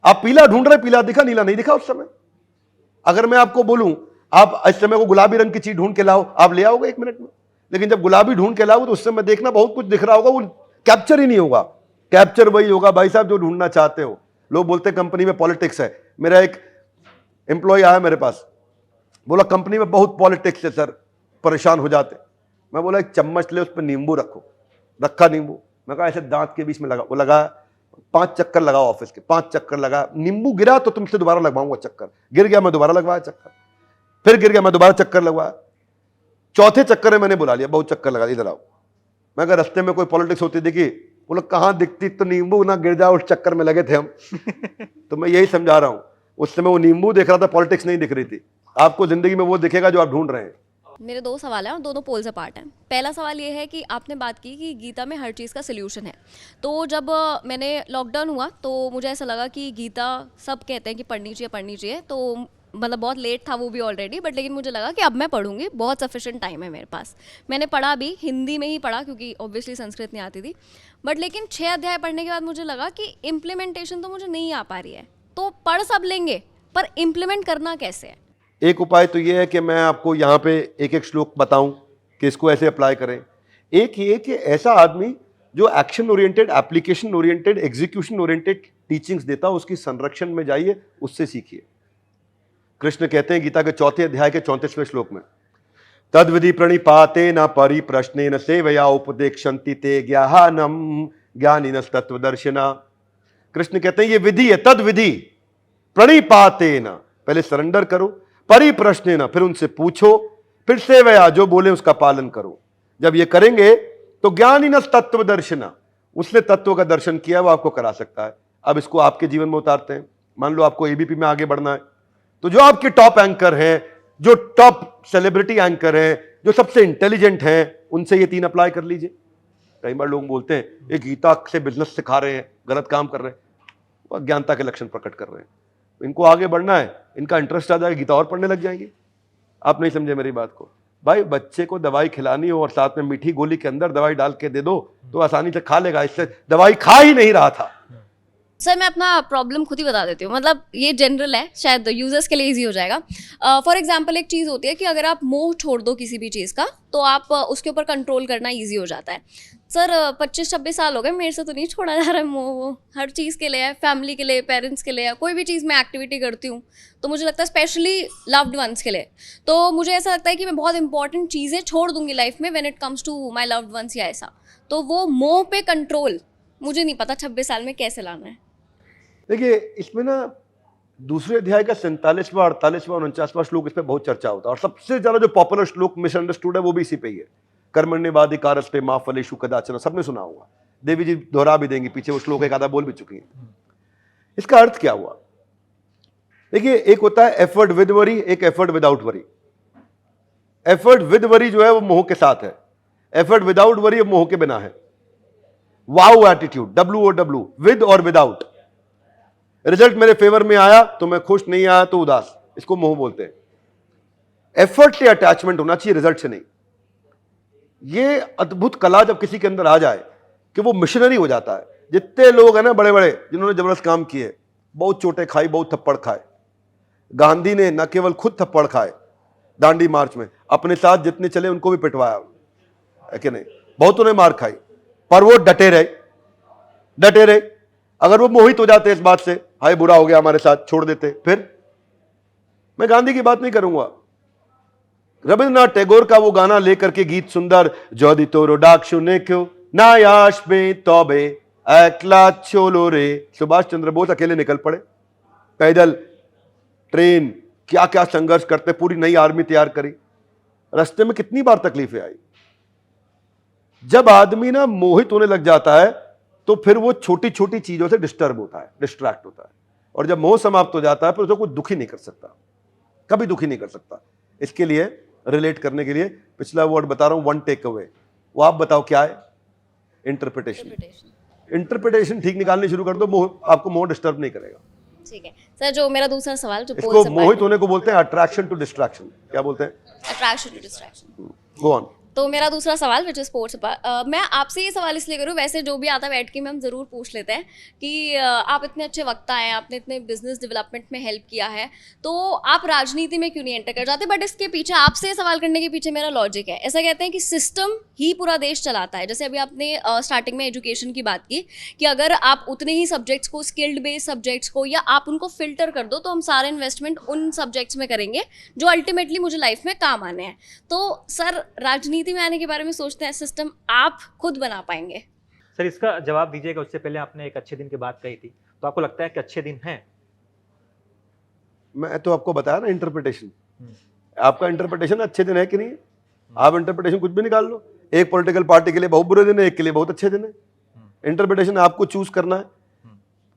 [SPEAKER 1] आप पीला ढूंढ रहे, पीला दिखा, नीला नहीं दिखा उस समय। अगर मैं आपको बोलूं आप इस समय को गुलाबी रंग की चीज ढूंढ के लाओ, आप ले आओगे 1 मिनट में। लेकिन जब गुलाबी ढूंढ के लाओ तो उस समय देखना बहुत कुछ दिख रहा होगा, वो कैप्चर ही नहीं होगा। कैप्चर वही होगा भाई साहब जो ढूंढना चाहते हो। लोग बोलते हैं कंपनी में पॉलिटिक्स है। मेरा एक एम्प्लॉय आया मेरे पास, बोला कंपनी में बहुत पॉलिटिक्स है सर, परेशान हो जाते। मैं बोला एक चम्मच ले, उस पर नींबू रखो। रखा नींबू, मैं कहा ऐसे दांत के बीच में लगा। वो लगा, 5 चक्कर लगाओ ऑफिस के, 5 चक्कर लगा। नींबू गिरा तो तुमसे दोबारा लगवाऊंगा चक्कर। गिर गया, मैं दोबारा लगवाया चक्कर। फिर गिर गया, मैं दोबारा चक्कर लगवाया। चौथे चक्कर में मैंने बुला लिया, बहुत चक्कर लगा, इधर आओ। मैं अगर रास्ते में कोई पॉलिटिक्स होती देखी, बोला कहाँ दिखती, तो नींबू ना गिर जाओ, उस चक्कर में लगे थे हम। तो मैं यही समझा रहा हूं, उस समय वो नींबू देख रहा था, पॉलिटिक्स नहीं दिख रही थी। आपको जिंदगी में वो दिखेगा जो आप ढूंढ रहे हैं।
[SPEAKER 7] मेरे 2 सवाल हैं और दोनों पोल्स अपार्ट हैं। पहला सवाल ये है कि आपने बात की कि गीता में हर चीज़ का सल्यूशन है। तो जब मैंने लॉकडाउन हुआ तो मुझे ऐसा लगा कि गीता सब कहते हैं कि पढ़नी चाहिए। तो मतलब बहुत लेट था वो भी ऑलरेडी, बट लेकिन मुझे लगा कि अब मैं पढ़ूंगी, बहुत सफिशिएंट टाइम है मेरे पास। मैंने पढ़ा भी, हिंदी में ही पढ़ा क्योंकि ऑब्वियसली संस्कृत नहीं आती थी। बट लेकिन 6 अध्याय पढ़ने के बाद मुझे लगा कि इम्प्लीमेंटेशन तो मुझे नहीं आ पा रही है। तो पढ़ सब लेंगे पर इम्प्लीमेंट करना कैसे है?
[SPEAKER 1] एक उपाय तो ये है कि मैं आपको यहाँ पे एक एक श्लोक बताऊं कि इसको ऐसे अप्लाई करें। एक ये कि ऐसा आदमी जो action oriented, application oriented, execution oriented teachings देता, उसकी संरक्षण में जाइए, उससे सीखिए। कृष्ण कहते हैं गीता के 4थे अध्याय के 34वें श्लोक में, तद्विधि प्रणिपाते न परिप्रश्नेन सेवया उपदेक्षन्ति ते ज्ञानम ज्ञानिनस् तत्वदर्शिना। कृष्ण कहते हैं ये विधि है, तद विधि प्रणिपाते न, पहले सरेंडर करो, परिप्रश्नेन फिर उनसे पूछो, फिर सेवया जो बोले उसका पालन करो। जब ये करेंगे तो ज्ञानिनस् तत्वदर्शिना, उसने तत्व का दर्शन किया वो आपको करा सकता है। अब इसको आपके जीवन में उतारते हैं। मान लो आपको एबीपी में आगे बढ़ना है, तो जो आपके टॉप एंकर हैं, जो टॉप सेलिब्रिटी एंकर हैं, जो सबसे इंटेलिजेंट हैं, उनसे ये 3 अप्लाई कर लीजिए। कई बार लोग बोलते हैं ये गीता से बिजनेस सिखा रहे हैं, गलत काम कर रहे हैं, वो अज्ञानता के लक्षण प्रकट कर रहे हैं। इनको आगे बढ़ना है, इनका इंटरेस्ट आ जाएगा, गीता और पढ़ने लग जाएंगे। आप नहीं समझे मेरी बात को। भाई बच्चे को दवाई खिलानी हो और साथ में मीठी गोली के अंदर दवाई डाल के दे दो तो आसानी से खा लेगा। इससे दवाई खा ही नहीं रहा था।
[SPEAKER 7] सर मैं अपना प्रॉब्लम खुद ही बता देती हूँ, मतलब ये जनरल है, शायद यूजर्स के लिए इजी हो जाएगा। फॉर एग्जांपल एक चीज़ होती है कि अगर आप मोह छोड़ दो किसी भी चीज़ का तो आप उसके ऊपर कंट्रोल करना इजी हो जाता है। सर 25-26 साल हो गए, मेरे से तो नहीं छोड़ा जा रहा है मोह। हर चीज़ के लिए है, फैमिली के लिए, पेरेंट्स के लिए, कोई भी चीज़ मैं एक्टिविटी करती हूँ तो मुझे लगता है स्पेशली लव्ड वंस के लिए, तो मुझे ऐसा लगता है कि मैं बहुत इंपॉर्टेंट चीज़ें छोड़ दूंगी लाइफ में when it comes to my loved ones या ऐसा। तो वो मोह पे कंट्रोल मुझे नहीं पता 26 साल में कैसे लाना है।
[SPEAKER 1] देखिए इसमें ना दूसरे अध्याय का 47वां 48वां 49वां श्लोक, इस पे बहुत चर्चा होता है और सबसे ज्यादा जो पॉपुलर श्लोक मिसअंडरस्टूड है वो भी इसी पे ही है। कर्मण्येवाधिकारस्ते मा फलेषु कदाचन, सबने सुना होगा, देवी जी दोहरा भी देंगी, पीछे वो श्लोक एक आधा बोल भी चुकी है। इसका अर्थ क्या हुआ? देखिए एक होता है एफर्ट विद वरी, एक effort without worry. Effort with worry जो है वो मोह के साथ है, एफर्ट विदाउट वरी मोह के बिना है। वाओ एटीट्यूड, WOW, विद और विदाउट। रिजल्ट मेरे फेवर में आया तो मैं खुश, नहीं आया तो उदास, इसको मोह बोलते हैं। एफर्ट से अटैचमेंट होना चाहिए, रिजल्ट से नहीं। ये अद्भुत कला जब किसी के अंदर आ जाए कि वो मिशनरी हो जाता है। जितने लोग हैं ना बड़े बड़े जिन्होंने जबरदस्त काम किए, बहुत चोटें खाई, बहुत थप्पड़ खाए। गांधी ने न केवल खुद थप्पड़ खाए दांडी मार्च में, अपने साथ जितने चले उनको भी पिटवाया, है कि नहीं? बहुतों ने मार खाई, पर वो डटे रहे, डटे रहे। अगर वो मोहित हो जाते इस बात से, हाय बुरा हो गया हमारे साथ, छोड़ देते, फिर मैं गांधी की बात नहीं करूंगा। रविन्द्रनाथ टैगोर का वो गाना लेकर के गीत सुंदर, जोदी तोरो डाक शुने क्यों नायाश में तौबे एकला चोलो रे। सुभाष चंद्र बोस अकेले निकल पड़े, पैदल, ट्रेन, क्या क्या संघर्ष करते, पूरी नई आर्मी तैयार करी। रास्ते में कितनी बार तकलीफें आई। जब आदमी ना मोहित होने लग जाता है तो फिर वो छोटी छोटी चीजों से डिस्टर्ब होता है, डिस्ट्रैक्ट होता है, और जब मोह समाप्त हो जाता है फिर उसको कोई दुखी नहीं कर सकता, कभी दुखी नहीं कर सकता। इसके लिए रिलेट करने के लिए पिछला वर्ड बता रहा हूं, वन टेक अवे, वो आप बताओ क्या है? इंटरप्रिटेशन। इंटरप्रिटेशन ठीक निकालनी शुरू कर दो, मोह आपको मोह डिस्टर्ब नहीं करेगा।
[SPEAKER 7] ठीक है सर, जो मेरा दूसरा सवाल जो
[SPEAKER 1] इसको मोहित होने को बोलते हैं अट्रैक्शन टू डिस्ट्रैक्शन। क्या बोलते हैं?
[SPEAKER 7] Attraction to distraction.
[SPEAKER 1] Go on.
[SPEAKER 7] तो मेरा दूसरा सवाल विच स्पोर्ट्स, मैं आपसे ये सवाल इसलिए करूँ, वैसे जो भी आता है बैठ के में हम ज़रूर पूछ लेते हैं कि आप इतने अच्छे वक्ता हैं, आपने इतने बिजनेस डेवलपमेंट में हेल्प किया है, तो आप राजनीति में क्यों नहीं एंटर कर जाते? बट इसके पीछे आपसे सवाल करने के पीछे मेरा लॉजिक है। ऐसा कहते हैं कि सिस्टम ही पूरा देश चलाता है। जैसे अभी आपने स्टार्टिंग में एजुकेशन की बात की कि अगर आप उतने ही सब्जेक्ट्स को, स्किल्ड बेस्ड सब्जेक्ट्स को, या आप उनको फिल्टर कर दो तो हम सारे इन्वेस्टमेंट उन सब्जेक्ट्स में करेंगे जो अल्टीमेटली मुझे लाइफ में काम आने हैं। तो सर राजनीति में आने के बारे में सोचते हैं सिस्टम आप खुद बना पाएंगे?
[SPEAKER 2] सर इसका जवाब दीजिएगा, उससे पहले आपने एक अच्छे दिन की बात कही थी, तो आपको लगता है कि अच्छे दिन हैं?
[SPEAKER 1] मैं तो आपको बताया ना इंटरप्रिटेशन, आपका इंटरप्रिटेशन अच्छे दिन है कि नहीं? आप इंटरप्रिटेशन कुछ भी निकाल लो। एक पॉलिटिकल पार्टी के लिए बहुत बुरे दिन है, एक के लिए बहुत अच्छे दिन है। इंटरप्रिटेशन आपको चूज करना है।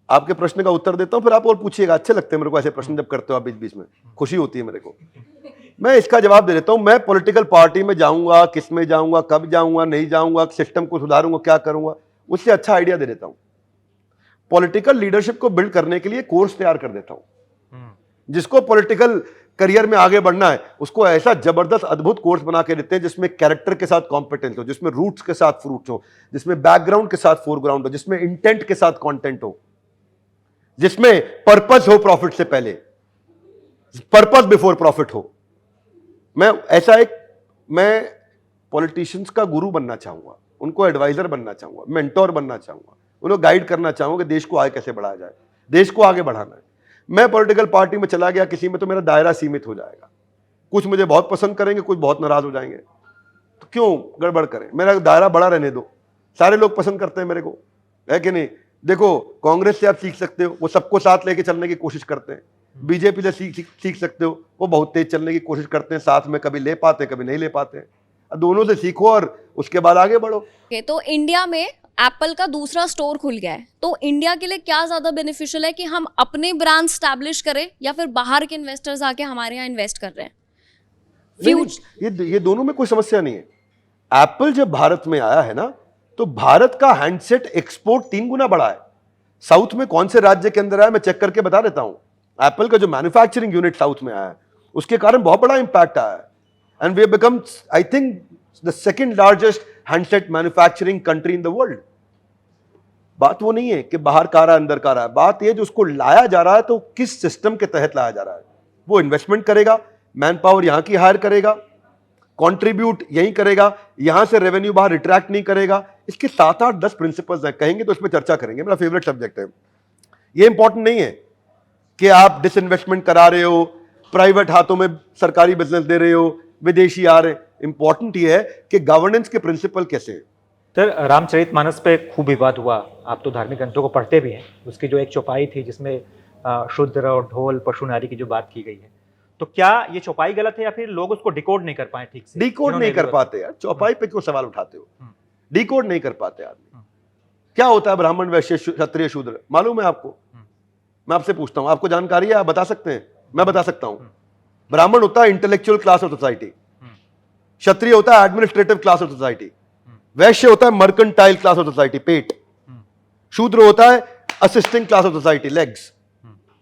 [SPEAKER 1] आपके प्रश्न का उत्तर देता हूं, फिर आप और पूछिएगा। अच्छे लगते हैं मेरे को ऐसे प्रश्न जब करते हो आप बीच बीच में, खुशी होती है मेरे को। मैं इसका जवाब दे देता हूं। मैं पॉलिटिकल पार्टी में जाऊंगा, किस में जाऊंगा, कब जाऊंगा, नहीं जाऊंगा, सिस्टम को सुधारूंगा, क्या करूंगा, उससे अच्छा आइडिया दे देता हूं। पॉलिटिकल लीडरशिप को बिल्ड करने के लिए कोर्स तैयार कर देता हूं। जिसको पॉलिटिकल करियर में आगे बढ़ना है उसको ऐसा जबरदस्त अद्भुत कोर्स बना के देते हैं जिसमें कैरेक्टर के साथ कॉम्पिटेंस हो, जिसमें रूट्स के साथ फ्रूट्स हो, जिसमें बैकग्राउंड के साथ फोरग्राउंड हो, जिसमें इंटेंट के साथ कंटेंट हो, जिसमें पर्पस हो प्रॉफिट से पहले, पर्पस बिफोर प्रॉफिट हो। मैं पॉलिटिशियंस का गुरु बनना चाहूंगा, उनको एडवाइजर बनना चाहूंगा, मेंटोर बनना चाहूंगा, उनको गाइड करना चाहूंगा कि देश को आगे कैसे बढ़ाया जाए, देश को आगे बढ़ाना है। मैं पॉलिटिकल पार्टी में चला गया किसी में तो मेरा दायरा सीमित हो जाएगा। कुछ मुझे बहुत पसंद करेंगे, कुछ बहुत नाराज हो जाएंगे। तो क्यों गड़बड़ करें, मेरा दायरा बड़ा रहने दो। सारे लोग पसंद करते हैं मेरे को, है कि नहीं? देखो, कांग्रेस से आप सीख सकते हो, वो सबको साथ लेके चलने की कोशिश करते हैं। बीजेपी से सीख सकते हो, वो बहुत तेज चलने की कोशिश करते हैं, साथ में कभी ले पाते हैं, कभी नहीं ले पाते हैं। दोनों से सीखो और उसके बाद आगे बढ़ो।
[SPEAKER 7] तो इंडिया में एप्पल का दूसरा स्टोर खुल गया है, तो इंडिया के लिए क्या ज़्यादा बेनिफिशियल है कि हम अपने ब्रांड स्टैब्लिश करें या फिर बाहर के इन्वेस्टर्स आके हमारे यहाँ इन्वेस्ट कर रहे हैं?
[SPEAKER 1] ये दोनों में कोई समस्या नहीं है। एप्पल जब भारत में आया है ना, तो भारत का हैंडसेट एक्सपोर्ट 3 गुना बढ़ा है। साउथ में कौन से राज्य के अंदर आया, मैं चेक करके बता देता हूं। एप्पल का जो मैन्युफैक्चरिंग यूनिट साउथ में आया है, उसके कारण बहुत बड़ा इंपैक्ट आया है। And we have become, I think, the second largest handset manufacturing country in the world. बात वो नहीं है कि बाहर का रहा है, अंदर का रहा है। बात यह जो उसको लाया जा रहा है, तो किस सिस्टम के तहत लाया जा रहा है। वो इन्वेस्टमेंट करेगा, मैन पावर यहां की हायर करेगा, कंट्रीब्यूट यही करेगा, यहां से रेवेन्यू बाहर रिट्रैक्ट नहीं करेगा। इसके 7, 8, 10 प्रिंसिपल्स हैं, कहेंगे तो इसमें चर्चा करेंगे, मेरा फेवरेट सब्जेक्ट है। ये इंपॉर्टेंट नहीं है कि आप डिसइन्वेस्टमेंट करा रहे हो, प्राइवेट हाथों में सरकारी बिजनेस दे रहे हो, विदेशी आ रहे हैं। इंपॉर्टेंट ये है कि गवर्नेंस के प्रिंसिपल कैसे हैं।
[SPEAKER 2] सर, रामचरितमानस पे खूब विवाद हुआ, आप तो धार्मिक ग्रंथों को पढ़ते भी हैं। उसकी जो एक चौपाई थी जिसमें शूद्र और ढोल पशु नारी की जो बात की गई है, तो क्या ये चौपाई गलत है या फिर लोग उसको डिकोड नहीं कर पाए ठीक से?
[SPEAKER 1] डिकोड नहीं कर पाते यार, चौपाई पे क्यों सवाल उठाते हो? डिकोड नहीं कर पाते आदमी। क्या होता है ब्राह्मण, वैश्य, क्षत्रिय, शूद्र, मालूम है आपको? मैं आपसे पूछता हूं, आपको जानकारी है? आप बता सकते हैं? मैं बता सकता हूं। ब्राह्मण होता है इंटेलेक्चुअल क्लास ऑफ सोसाइटी, क्षत्रिय होता है एडमिनिस्ट्रेटिव क्लास ऑफ सोसाइटी, वैश्य होता है मर्केंटाइल क्लास ऑफ सोसाइटी, पेट, शूद्र होता है assisting class of society, legs.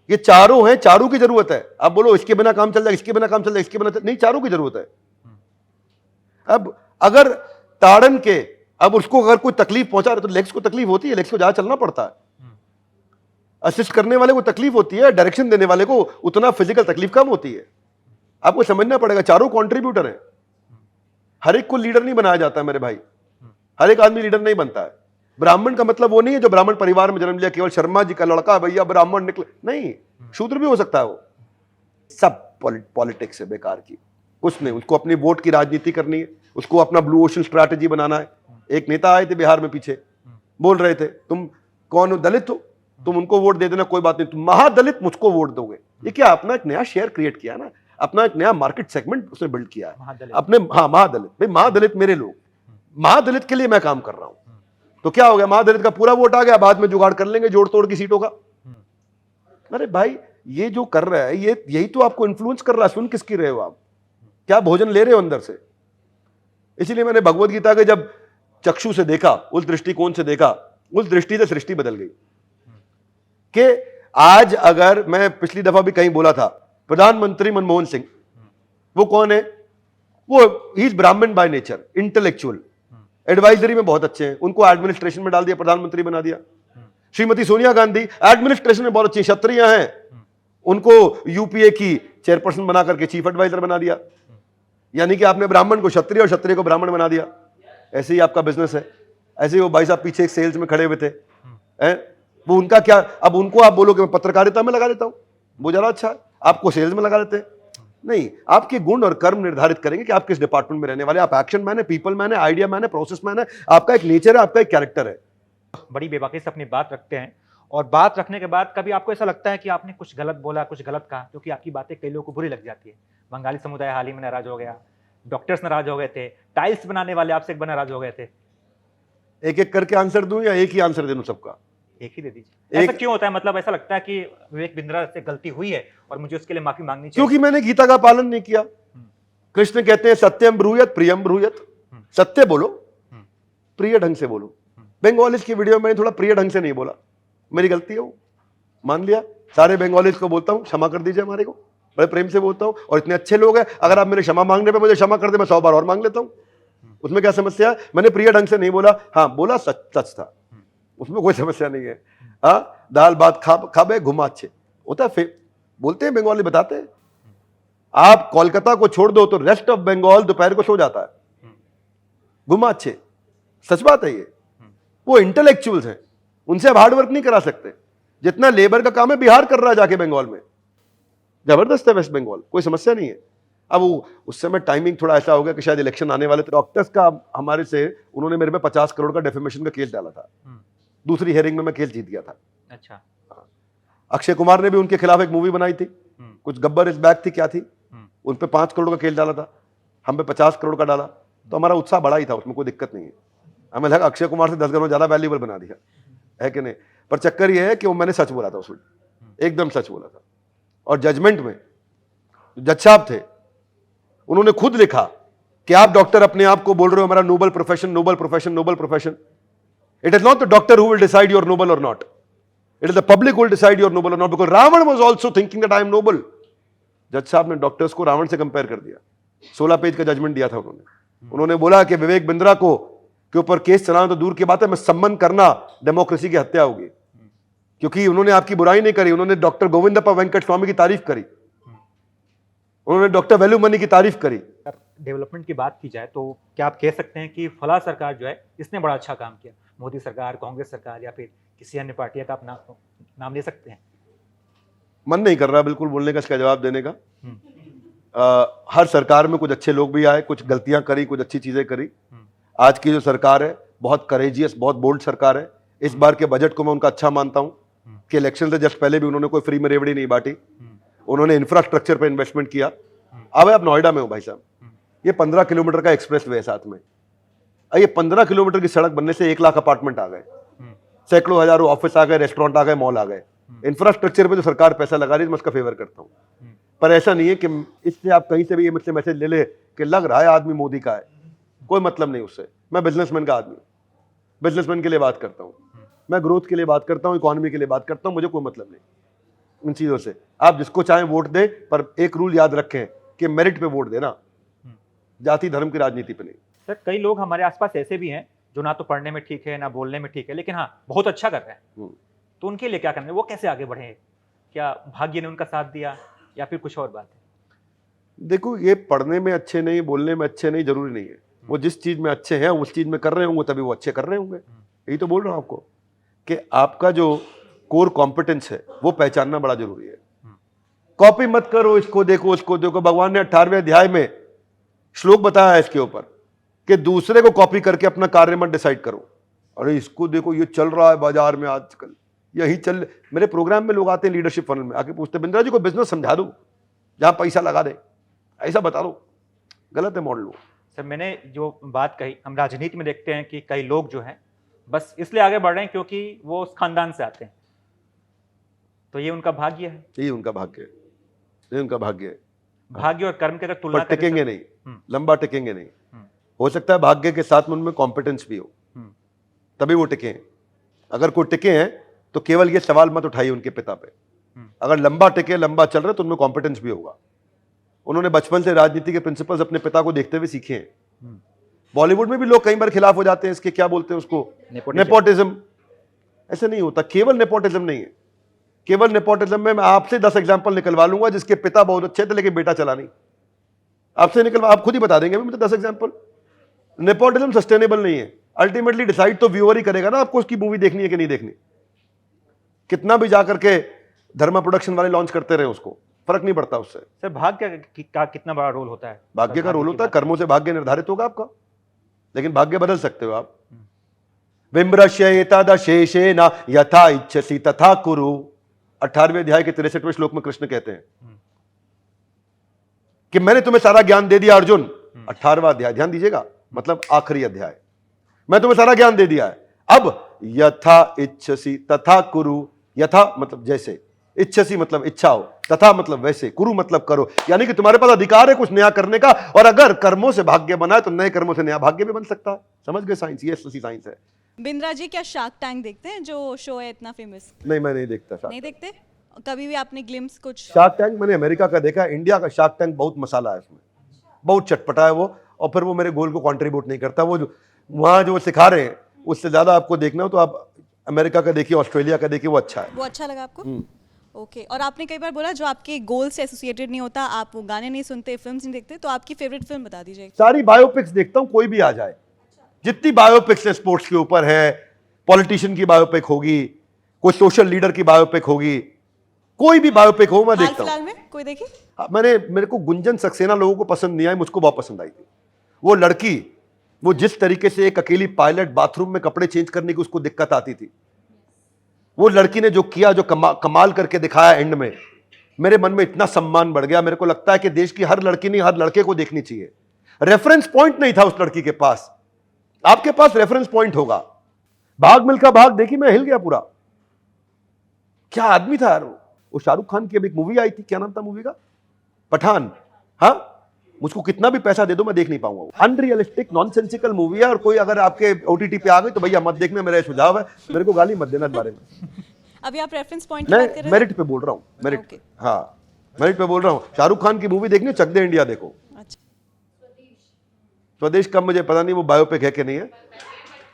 [SPEAKER 1] ये चारों हैं, चारों की जरूरत है। आप बोलो इसके बिना काम चल जाए, इसके बिना काम चल जाए, इसके बिना नहीं, चारों की जरूरत है। अब अगर ताड़न के, अब उसको अगर कोई तकलीफ पहुंचा रहे तो लेग्स को तकलीफ होती है, लेग्स को ज्यादा चलना पड़ता है। असिस्ट करने वाले को तकलीफ होती है, डायरेक्शन देने वाले को उतना फिजिकल तकलीफ कम होती है। आपको समझना पड़ेगा, चारों कॉन्ट्रीब्यूटर हैं। हर एक को लीडर नहीं बनाया जाता मेरे भाई, हर एक आदमी लीडर नहीं बनता है। ब्राह्मण का मतलब वो नहीं है जो ब्राह्मण परिवार में जन्म लिया, केवल शर्मा जी का लड़का भैया ब्राह्मण निकले, नहीं, शूद्र भी हो सकता है। वो सब पॉलिटिक्स है बेकार की, कुछ नहीं। उसको अपनी वोट की राजनीति करनी है, उसको अपना ब्लू ओशन स्ट्रैटेजी बनाना है। एक नेता आए थे बिहार में पीछे, बोल रहे थे तुम कौन हो, दलित हो, तुम उनको वोट दे देना, कोई बात नहीं, तुम महादलित मुझको वोट दोगे। ये क्या, अपना एक नया शेयर क्रिएट किया ना, अपना एक नया मार्केट सेगमेंट उसने बिल्ड किया है अपने। हाँ, महादलित, भाई महादलित मेरे लोग, महादलित के लिए मैं काम कर रहा हूं। तो क्या हो गया, महादलित का पूरा वोट आ गया, बाद में जुगाड़ कर लेंगे जोड़ तोड़ की सीटों का। अरे भाई, ये जो कर रहा है, ये यही तो आपको इन्फ्लुएंस कर रहा है। सुन किसकी रहे हो आप, क्या भोजन ले रहे हो अंदर से? इसीलिए मैंने भगवत गीता के जब चक्षु से देखा, उस दृष्टिकोण से देखा, उस दृष्टि से सृष्टि बदल गई। कि आज अगर, मैं पिछली दफा भी कहीं बोला था, प्रधानमंत्री मनमोहन सिंह, वो कौन है? वो ही इज ब्राह्मण बाय नेचर, इंटेलेक्चुअल, एडवाइजरी में बहुत अच्छे हैं, उनको एडमिनिस्ट्रेशन में डाल दिया, प्रधानमंत्री बना दिया। श्रीमती सोनिया गांधी एडमिनिस्ट्रेशन में बहुत अच्छी, क्षत्रिय हैं, उनको यूपीए की चेयरपर्सन बना करके चीफ एडवाइजर बना दिया। यानी कि आपने ब्राह्मण को क्षत्रिय और क्षत्रिय को ब्राह्मण बना दिया। ऐसे ही आपका बिजनेस है। ऐसे ही वो भाई साहब पीछे एक सेल्स में खड़े हुए थे, वो उनका क्या, अब उनको आप बोलोगे मैं पत्रकारिता में लगा देता हूं, वो जरा अच्छा है, आपको सेल्स में लगा देते हैं। नहीं, आपके गुण और कर्म निर्धारित करेंगे कि आप किस डिपार्टमेंट में रहने वाले। आप एक्शन मैन है, पीपल मैन है, आइडिया मैन है, प्रोसेस मैन है, आपका एक नेचर है, आपका एक कैरेक्टर है।
[SPEAKER 2] बड़ी बेबाकी से अपनी बात रखते हैं, और बात रखने के बाद कभी आपको ऐसा लगता है कि आपने कुछ गलत बोला, कुछ गलत कहा, क्योंकि आपकी बातें कई लोगों को बुरी लग जाती है। बंगाली समुदाय हाल ही में नाराज हो गया, डॉक्टर्स नाराज हो गए थे, टाइल्स बनाने वाले आपसे एक बार नाराज हो गए थे।
[SPEAKER 1] एक एक करके आंसर दूं या एक ही आंसर दे दूं सबका?
[SPEAKER 2] एक ही दे दीजिए। ऐसा क्यों होता है, मतलब ऐसा लगता है कि विवेक बिंद्रा से गलती हुई है और मुझे उसके लिए माफी मांगनी चाहिए?
[SPEAKER 1] क्योंकि मैंने गीता का पालन नहीं किया। कृष्ण कहते हैं सत्यम ब्रूयत प्रियम ब्रूयत, सत्य बोलो, प्रिय ढंग से बोलो। बंगालीज की वीडियो में थोड़ा प्रिय ढंग से नहीं बोला, मेरी गलती है, वो मान लिया। सारे बंगालीज को बोलता हूं क्षमा कर दीजिए, हमारे को बड़े प्रेम से बोलता हूं, और इतने अच्छे लोग हैं, अगर आप मेरे क्षमा मांगने पे मुझे क्षमा कर दे, मैं 100 बार और मांग लेता हूं, उसमें क्या समस्या है? मैंने प्रिय ढंग से नहीं बोला, हाँ बोला, सच था, उसमें कोई समस्या नहीं है। हाँ, दाल भात खाबे घुमा अच्छे होता है, बोलते हैं बंगाली, बताते हैं। आप कोलकाता को छोड़ दो तो रेस्ट ऑफ बंगाल दोपहर को सो जाता है, घुमा अच्छे, सच बात है ये। वो इंटेलेक्चुअल्स हैं, उनसे आप हार्ड वर्क नहीं करा सकते। जितना लेबर का काम है बिहार कर रहा है जाके बंगाल में, जबरदस्त है वेस्ट बंगाल, कोई समस्या नहीं है। अब वो उस समय टाइमिंग थोड़ा ऐसा हो गया कि शायद इलेक्शन आने वाले थे। डॉक्टर्स का हमारे से उन्होंने मेरे पे 50 करोड़ का डेफेमेशन का केस डाला था। दूसरी हेयरिंग में मैं केस जीत गया था।
[SPEAKER 2] अच्छा।
[SPEAKER 1] अक्षय कुमार ने भी उनके खिलाफ एक मूवी बनाई थी, कुछ गब्बर इज बैक थी, क्या थी, उन पे 5 करोड़ का केस डाला था, हम पे 50 करोड़ का डाला। तो हमारा उत्साह बड़ा ही था, उसमें कोई दिक्कत नहीं है। हमें लगा अक्षय कुमार से 10 करोड़ ज्यादा वैल्यूबल बना दिया है कि नहीं। पर चक्कर ये है कि वो मैंने सच बोला था, उसमें एकदम सच बोला था। और जजमेंट में जज साहब थे, उन्होंने खुद लिखा कि आप डॉक्टर अपने आप को बोल रहे हो हमारा noble profession, noble profession, noble profession. It is not the doctor who will decide your noble or not, it is the public who will decide your noble or not, because Ravan was also thinking that I am noble. जज साहब ने doctors को रावण से compare कर दिया। 16 page का judgement दिया था उन्होंने बोला कि विवेक बिंद्रा को के ऊपर केस चलाना तो दूर की बात है, मैं सम्मान करना डेमोक्रेसी की हत्या होगी। क्योंकि उन्होंने आपकी बुराई नहीं करी, उन्होंने डॉक्टर गोविंदप्पा वेंकट स्वामी की तारीफ करी, उन्होंने डॉक्टर वेलुमणि की तारीफ करी।
[SPEAKER 2] डेवलपमेंट की बात की जाए तो क्या आप कह सकते हैं कि फला सरकार जो है इसने बड़ा अच्छा काम किया, मोदी सरकार, कांग्रेस सरकार या फिर किसी अन्य पार्टी का आप नाम ले सकते हैं?
[SPEAKER 1] मन नहीं कर रहा बिल्कुल बोलने का, इसका जवाब देने का। हर सरकार में कुछ अच्छे लोग भी आए, कुछ गलतियां करी, कुछ अच्छी चीजें करी। आज की जो सरकार है बहुत करेजियस, बहुत बोल्ड सरकार है। इस बार के बजट को मैं उनका अच्छा मानता हूं कि इलेक्शन से जस्ट पहले भी उन्होंने कोई फ्री में रेवड़ी नहीं बांटी, उन्होंने इंफ्रास्ट्रक्चर पे इन्वेस्टमेंट किया। अब आप नोएडा में हो भाई साहब, ये 15 किलोमीटर का एक्सप्रेस वे है साथ में, ये 15 किलोमीटर की सड़क बनने से 1 लाख अपार्टमेंट आ गए, सैकड़ों हजारों ऑफिस आ गए, रेस्टोरेंट आ गए, मॉल आ गए। इंफ्रास्ट्रक्चर पे जो सरकार पैसा लगा रही है मैं उसका फेवर करता हूँ। पर ऐसा नहीं है कि इससे आप कहीं से भी ये मुझसे मैसेज ले ले कि लग रहा है आदमी मोदी का है, कोई मतलब नहीं उससे। मैं बिजनेसमैन का आदमी, बिजनेसमैन के लिए बात करता हूँ, मैं ग्रोथ के लिए बात करता हूँ, इकोनॉमी के लिए बात करता हूँ, मुझे कोई मतलब नहीं इन चीजों से। आप जिसको चाहें वोट दें, पर एक रूल याद रखें कि मेरिट पे वोट देना, जाति धर्म की राजनीति पे नहीं।
[SPEAKER 2] सर कई लोग हमारे आसपास ऐसे भी हैं जो ना तो पढ़ने में ठीक है ना बोलने में ठीक है, लेकिन हाँ बहुत अच्छा कर रहे हैं, तो उनके लिए क्या करना है, वो कैसे आगे बढ़े? क्या भाग्य ने उनका साथ दिया या फिर कुछ और बात है?
[SPEAKER 1] देखो, ये पढ़ने में अच्छे नहीं, बोलने में अच्छे नहीं जरूरी नहीं है। वो जिस चीज में अच्छे हैं उस चीज में कर रहे होंगे तभी वो अच्छे कर रहे होंगे। यही तो बोल रहा हूं आपको कि आपका जो कोर कॉम्पिटेंस है वो पहचानना बड़ा जरूरी है। कॉपी मत करो, इसको देखो उसको देखो। भगवान ने 18वें अध्याय में श्लोक बताया है इसके ऊपर कि दूसरे को कॉपी करके अपना कार्य मत डिसाइड करो। अरे इसको देखो, ये चल रहा है बाजार में आजकल, यही चल। मेरे प्रोग्राम में लोग आते हैं लीडरशिप फनल में, आके पूछते बिंद्रा जी को बिजनेस समझा दो जहां पैसा लगा दे, ऐसा बता दो। गलत है मॉडल वो।
[SPEAKER 2] सर मैंने जो बात कही, हम राजनीति में देखते हैं कि कई लोग जो हैं बस इसलिए आगे बढ़ रहे हैं क्योंकि वो उस खानदान से आते हैं, तो ये उनका भाग्य है।
[SPEAKER 1] यही उनका भाग्य है, ये उनका भाग्य है।
[SPEAKER 2] भाग्य और कर्म की अगर तुलना करें
[SPEAKER 1] टिकेंगे नहीं, लंबा टिकेंगे नहीं। हो सकता है भाग्य के साथ में उनमें कॉम्पिटेंस भी हो, तभी वो टिके हैं। अगर कोई टिके हैं तो केवल ये सवाल मत उठाइए उनके पिता पे। अगर लंबा टिके, लंबा चल रहे तो उनमें कॉम्पिटेंस भी होगा। उन्होंने बचपन से राजनीति के प्रिंसिपल्स अपने पिता को देखते हुए सीखे हैं। बॉलीवुड में भी लोग कई बार खिलाफ हो जाते हैं इसके, क्या बोलते हैं उसको, नेपोटिज्म। ऐसे नहीं होता, केवल नेपोटिज्म नहीं है। केवल नेपोटिज्म में मैं आपसे 10 एग्जांपल निकलवा लूंगा जिसके पिता बहुत अच्छे थे लेकिन बेटा चला नहीं। आपसे निकलवा, आप खुद ही बता देंगे मुझे 10 एग्जांपल। नेपोटिज्म सस्टेनेबल नहीं है। अल्टीमेटली डिसाइड तो व्यूअर ही करेगा ना आपको उसकी मूवी देखनी है कि नहीं देखनी। कितना भी जाकर के धर्मा प्रोडक्शन वाले लॉन्च करते रहे, उसको फर्क नहीं पड़ता उससे।
[SPEAKER 2] सर भाग्य का कितना बड़ा रोल होता है?
[SPEAKER 1] भाग्य का रोल होता है, कर्मों से भाग्य निर्धारित होगा आपका, लेकिन भाग्य बदल सकते हो आप। विम्रश्येतदशेषेण यथा इच्छसि तथा कुरु, 18वें अध्याय के 63वें श्लोक में कृष्ण कहते हैं कि मैंने तुम्हें सारा ज्ञान दे दिया अर्जुन। 18वां अध्याय, ध्यान दीजिएगा, मतलब आखिरी अध्याय। मैं तुम्हें सारा ज्ञान दे दिया है, अब यथा इच्छसि तथा कुरु। यथा मतलब जैसे, इच्छसि मतलब इच्छा हो, तथा मतलब वैसे, कुरु मतलब करो। यानी कि तुम्हारे पास अधिकार है कुछ नया करने का, और अगर कर्मों से भाग्य बना है तो नए कर्मों से नया भाग्य भी बन सकता है। समझ गए साइंस? ये साइंस है।
[SPEAKER 3] बिंद्रा जी क्या शार्क टैंक देखते हैं, जो शो है इतना फेमस?
[SPEAKER 1] नहीं, मैं नहीं देखता शार्क।
[SPEAKER 3] नहीं देखते? कभी भी आपने ग्लिम्स कुछ?
[SPEAKER 1] शार्क टैंक मैंने अमेरिका का देखा, इंडिया का शार्क टैंक बहुत मसाला है उसमें, बहुत चटपटा है वो, और फिर वो मेरे गोल को कंट्रीब्यूट नहीं करता। वो जो वहाँ जो सिखा रहे हैं उससे ज्यादा आपको देखना हो तो आप अमेरिका का देखिए, ऑस्ट्रेलिया का देखिए, वो अच्छा है।
[SPEAKER 3] वो अच्छा लगा आपको? ओके। और आपने कई बार बोला जो आपके गोल से एसोसिएटेड नहीं होता, आप वो गाने नहीं सुनते, फिल्म्स नहीं देखते, तो आपकी फेवरेट फिल्म बता दीजिए।
[SPEAKER 1] सारी बायोपिक्स देखता हूँ, कोई भी आ जाए। जितनी बायोपिक्स है स्पोर्ट्स के ऊपर है, पॉलिटिशियन की बायोपिक होगी, कोई सोशल लीडर की बायोपिक होगी, कोई भी बायोपिक हो मैं
[SPEAKER 3] हाल
[SPEAKER 1] देखता हूँ।
[SPEAKER 3] फिलहाल में कोई देखी?
[SPEAKER 1] मेरे को गुंजन सक्सेना लोगों को पसंद नहीं आई, मुझको बहुत पसंद आई थी। वो लड़की, वो जिस तरीके से एक अकेली पायलट बाथरूम में कपड़े चेंज करने की उसको दिक्कत आती थी, वो लड़की ने जो किया, जो कमाल करके दिखाया एंड में, मेरे मन में इतना सम्मान बढ़ गया। मेरे को लगता है कि देश की हर लड़की नहीं, हर लड़के को देखनी चाहिए। रेफरेंस पॉइंट नहीं था उस लड़की के पास, आपके पास रेफरेंस पॉइंट होगा। भाग मिल्खा भाग देखी, मैं हिल गया पूरा। क्या आदमी था यार वो। शाहरुख खान की अभी एक मूवी आई थी, क्या नाम था मूवी का? पठान। हाँ, मुझको कितना भी पैसा दे दो मैं देख नहीं पाऊंगा। अनरियलिस्टिक नॉनसेंसिकल मूवी है, और कोई अगर आपके ओटीटी पे आ गई तो भैया मत देखना, मेरा सुझाव है। मेरे को गाली मत देना इस बारे में।
[SPEAKER 3] अभी आप रेफरेंस पॉइंट की बात कर
[SPEAKER 1] मैं
[SPEAKER 3] रहे हैं?
[SPEAKER 1] मेरिट पे बोल रहा हूँ, मेरिट।
[SPEAKER 3] Okay.
[SPEAKER 1] हाँ, मेरिट पे बोल रहा हूँ। शाहरुख खान की मूवी देखनी, चक दे इंडिया देखो।
[SPEAKER 3] अच्छा,
[SPEAKER 1] स्वदेश का मुझे पता नहीं वो बायोपिक है कि नहीं है।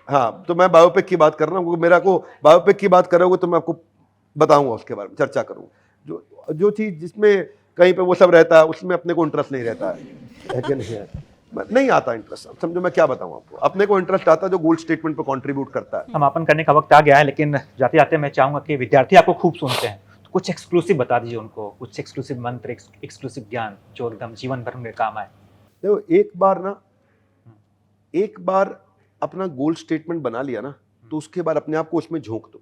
[SPEAKER 1] हाँ, तो मैं बायोपिक की बात कर रहा हूँ, क्योंकि मेरा को बायोपिक की बात करोगे तो मैं आपको बताऊंगा, उसके बारे में चर्चा करूंगा। जो चीज जिसमें कहीं पे वो सब रहता है, उसमें अपने को इंटरेस्ट नहीं रहता है कि नहीं है? नहीं आता इंटरेस्ट। समझो मैं क्या बताऊं आपको, अपने को इंटरेस्ट आता है जो गोल स्टेटमेंट पे कंट्रीब्यूट करता है।
[SPEAKER 2] समापन करने का वक्त आ गया है, लेकिन जाते जाते मैं चाहूंगा कि विद्यार्थी आपको खूब सुनते हैं, तो कुछ एक्सक्लूसिव बता दीजिए उनको, कुछ एक्सक्लूसिव मंत्र, एक्सक्लूसिव ज्ञान जो एकदम जीवन भर में काम आए।
[SPEAKER 1] देखो, एक बार अपना गोल स्टेटमेंट बना लिया ना, तो उसके बाद अपने आप को उसमें झोंक दो।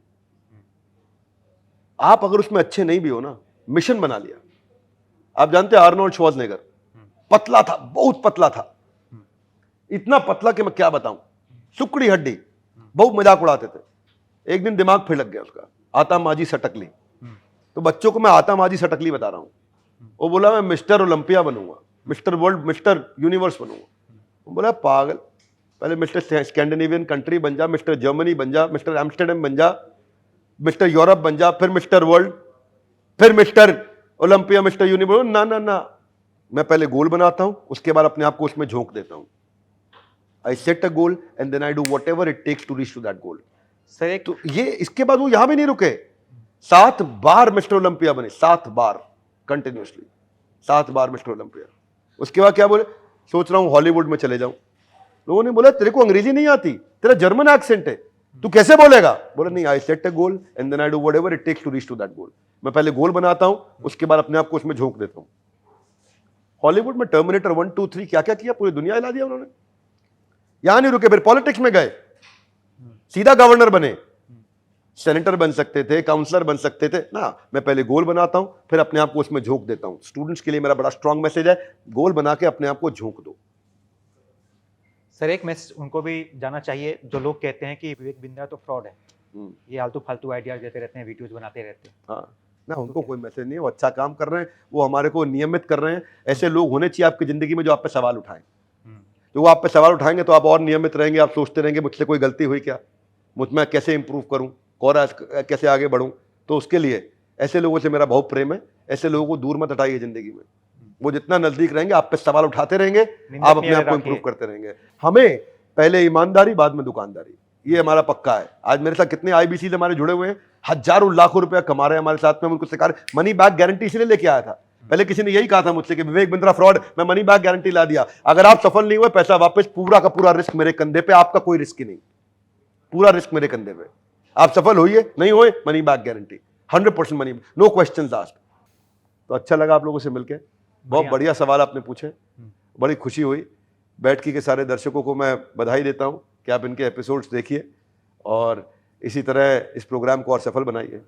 [SPEAKER 1] आप अगर उसमें अच्छे नहीं भी हो ना, मिशन बना लिया। आप जानते हैं आर्नोल्ड श्वार्ज़नेगर पतला था, बहुत पतला था, इतना पतला कि मैं क्या बताऊं, सुकड़ी हड्डी, बहुत मजाक उड़ाते थे। एक दिन दिमाग फिर लग गया उसका, आता माजी सटकली। तो बच्चों को मैं आता माजी सटकली बता रहा हूं। वो बोला मैं मिस्टर ओलंपिया बनूंगा, मिस्टर वर्ल्ड, मिस्टर यूनिवर्स बनूंगा। वो बोला पागल, पहले मिस्टर स्कैंडिनेवियन कंट्री बन जा, मिस्टर जर्मनी बन जा, मिस्टर एम्स्टर्डम बन जा, मिस्टर यूरोप बन जा, फिर मिस्टर वर्ल्ड, फिर मिस्टर ओलंपिया, मिस्टर यूनिवर्स। ना ना ना, मैं पहले गोल बनाता हूं, उसके बाद अपने आप को उसमें झोंक देता हूं। I set a goal and then I do whatever it takes to reach to that goal.
[SPEAKER 2] Sir एक
[SPEAKER 1] तो ये, इसके बाद वो यहां भी नहीं रुके, 7 बार मिस्टर ओलंपिया बने, 7 बार कंटिन्यूसली, 7 बार मिस्टर ओलंपिया। उसके बाद क्या बोले, सोच रहा हूं हॉलीवुड में चले जाऊं। लोगों ने बोला तेरे को अंग्रेजी नहीं आती, तेरा जर्मन एक्सेंट है, तू कैसे बोलेगा? बोला नहीं, I set a goal and then I do whatever it takes to reach to that goal. मैं पहले गोल बनाता हूं, उसके बाद अपने आप को उसमें झोंक देता हूं। हॉलीवुड में टर्मिनेटर 1, 2, 3 क्या क्या किया, पूरी दुनिया हिला दिया उन्होंने। यहां नहीं रुके, फिर पॉलिटिक्स में गए, सीधा गवर्नर बने, सेनेटर बन सकते थे, काउंसलर बन सकते थे ना। मैं पहले गोल बनाता हूं, फिर अपने आप को उसमें झोंक देता हूं। स्टूडेंट्स के लिए मेरा बड़ा स्ट्रांग मैसेज है, गोल बना के अपने आप को झोंक दो।
[SPEAKER 2] सर एक मैसेज उनको भी जाना चाहिए जो लोग कहते हैं कि विवेक बिंद्रा तो फ्रॉड है, ये आलतू फालतू आइडियाज देते रहते हैं, वीडियोज बनाते रहते हैं।
[SPEAKER 1] हाँ ना, उनको कोई मैसेज नहीं है, वो अच्छा काम कर रहे हैं, वो हमारे को नियमित कर रहे हैं। ऐसे लोग होने चाहिए आपकी जिंदगी में जो आप पे सवाल उठाएं। जो वो आप पे सवाल उठाएंगे तो आप और नियमित रहेंगे, आप सोचते रहेंगे मुझसे कोई गलती हुई क्या, मुझ में कैसे इंप्रूव करूं, और कैसे आगे बढ़ूं। तो उसके लिए ऐसे लोगों से मेरा बहुत प्रेम है। ऐसे लोगों को दूर मत हटाइए जिंदगी में, वो जितना नजदीक रहेंगे आप पे सवाल उठाते रहेंगे, आप अपने आप को इंप्रूव करते रहेंगे। हमें पहले ईमानदारी, बाद में दुकानदारी, ये हमारा पक्का है। आज मेरे साथ कितने आईबीसी से हमारे जुड़े हुए हैं, हजारों लाखों रुपया कमा रहे हैं हमारे साथ में। उनको सिखा रहे, मनी बैक गारंटी इसलिए लेके आया था। पहले किसी ने यही कहा था मुझसे कि विवेक बिंद्रा फ्रॉड, मैं मनी बैक गारंटी ला दिया। अगर आप सफल नहीं हुए, पैसा वापस, पूरा का पूरा रिस्क मेरे कंधे पे, आपका कोई रिस्क ही नहीं, पूरा रिस्क मेरे कंधे पे। आप सफल होइए, नहीं हुए, money back guarantee, 100% money, no questions asked. तो अच्छा लगा आप लोगों से मिलकर, बहुत बढ़िया सवाल आपने पूछे, बड़ी खुशी हुई। बैठकी के सारे दर्शकों को मैं बधाई देता हूं कि आप इनके एपिसोड्स देखिए और इसी तरह इस प्रोग्राम को और सफल बनाइए।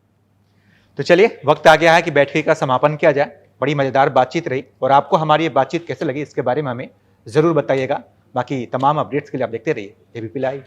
[SPEAKER 2] तो चलिए वक्त आ गया है कि बैठकी का समापन किया जाए। बड़ी मजेदार बातचीत रही, और आपको हमारी ये बातचीत कैसे लगी इसके बारे में हमें जरूर बताइएगा। बाकी तमाम अपडेट्स के लिए आप देखते रहिए एबीपी लाइव।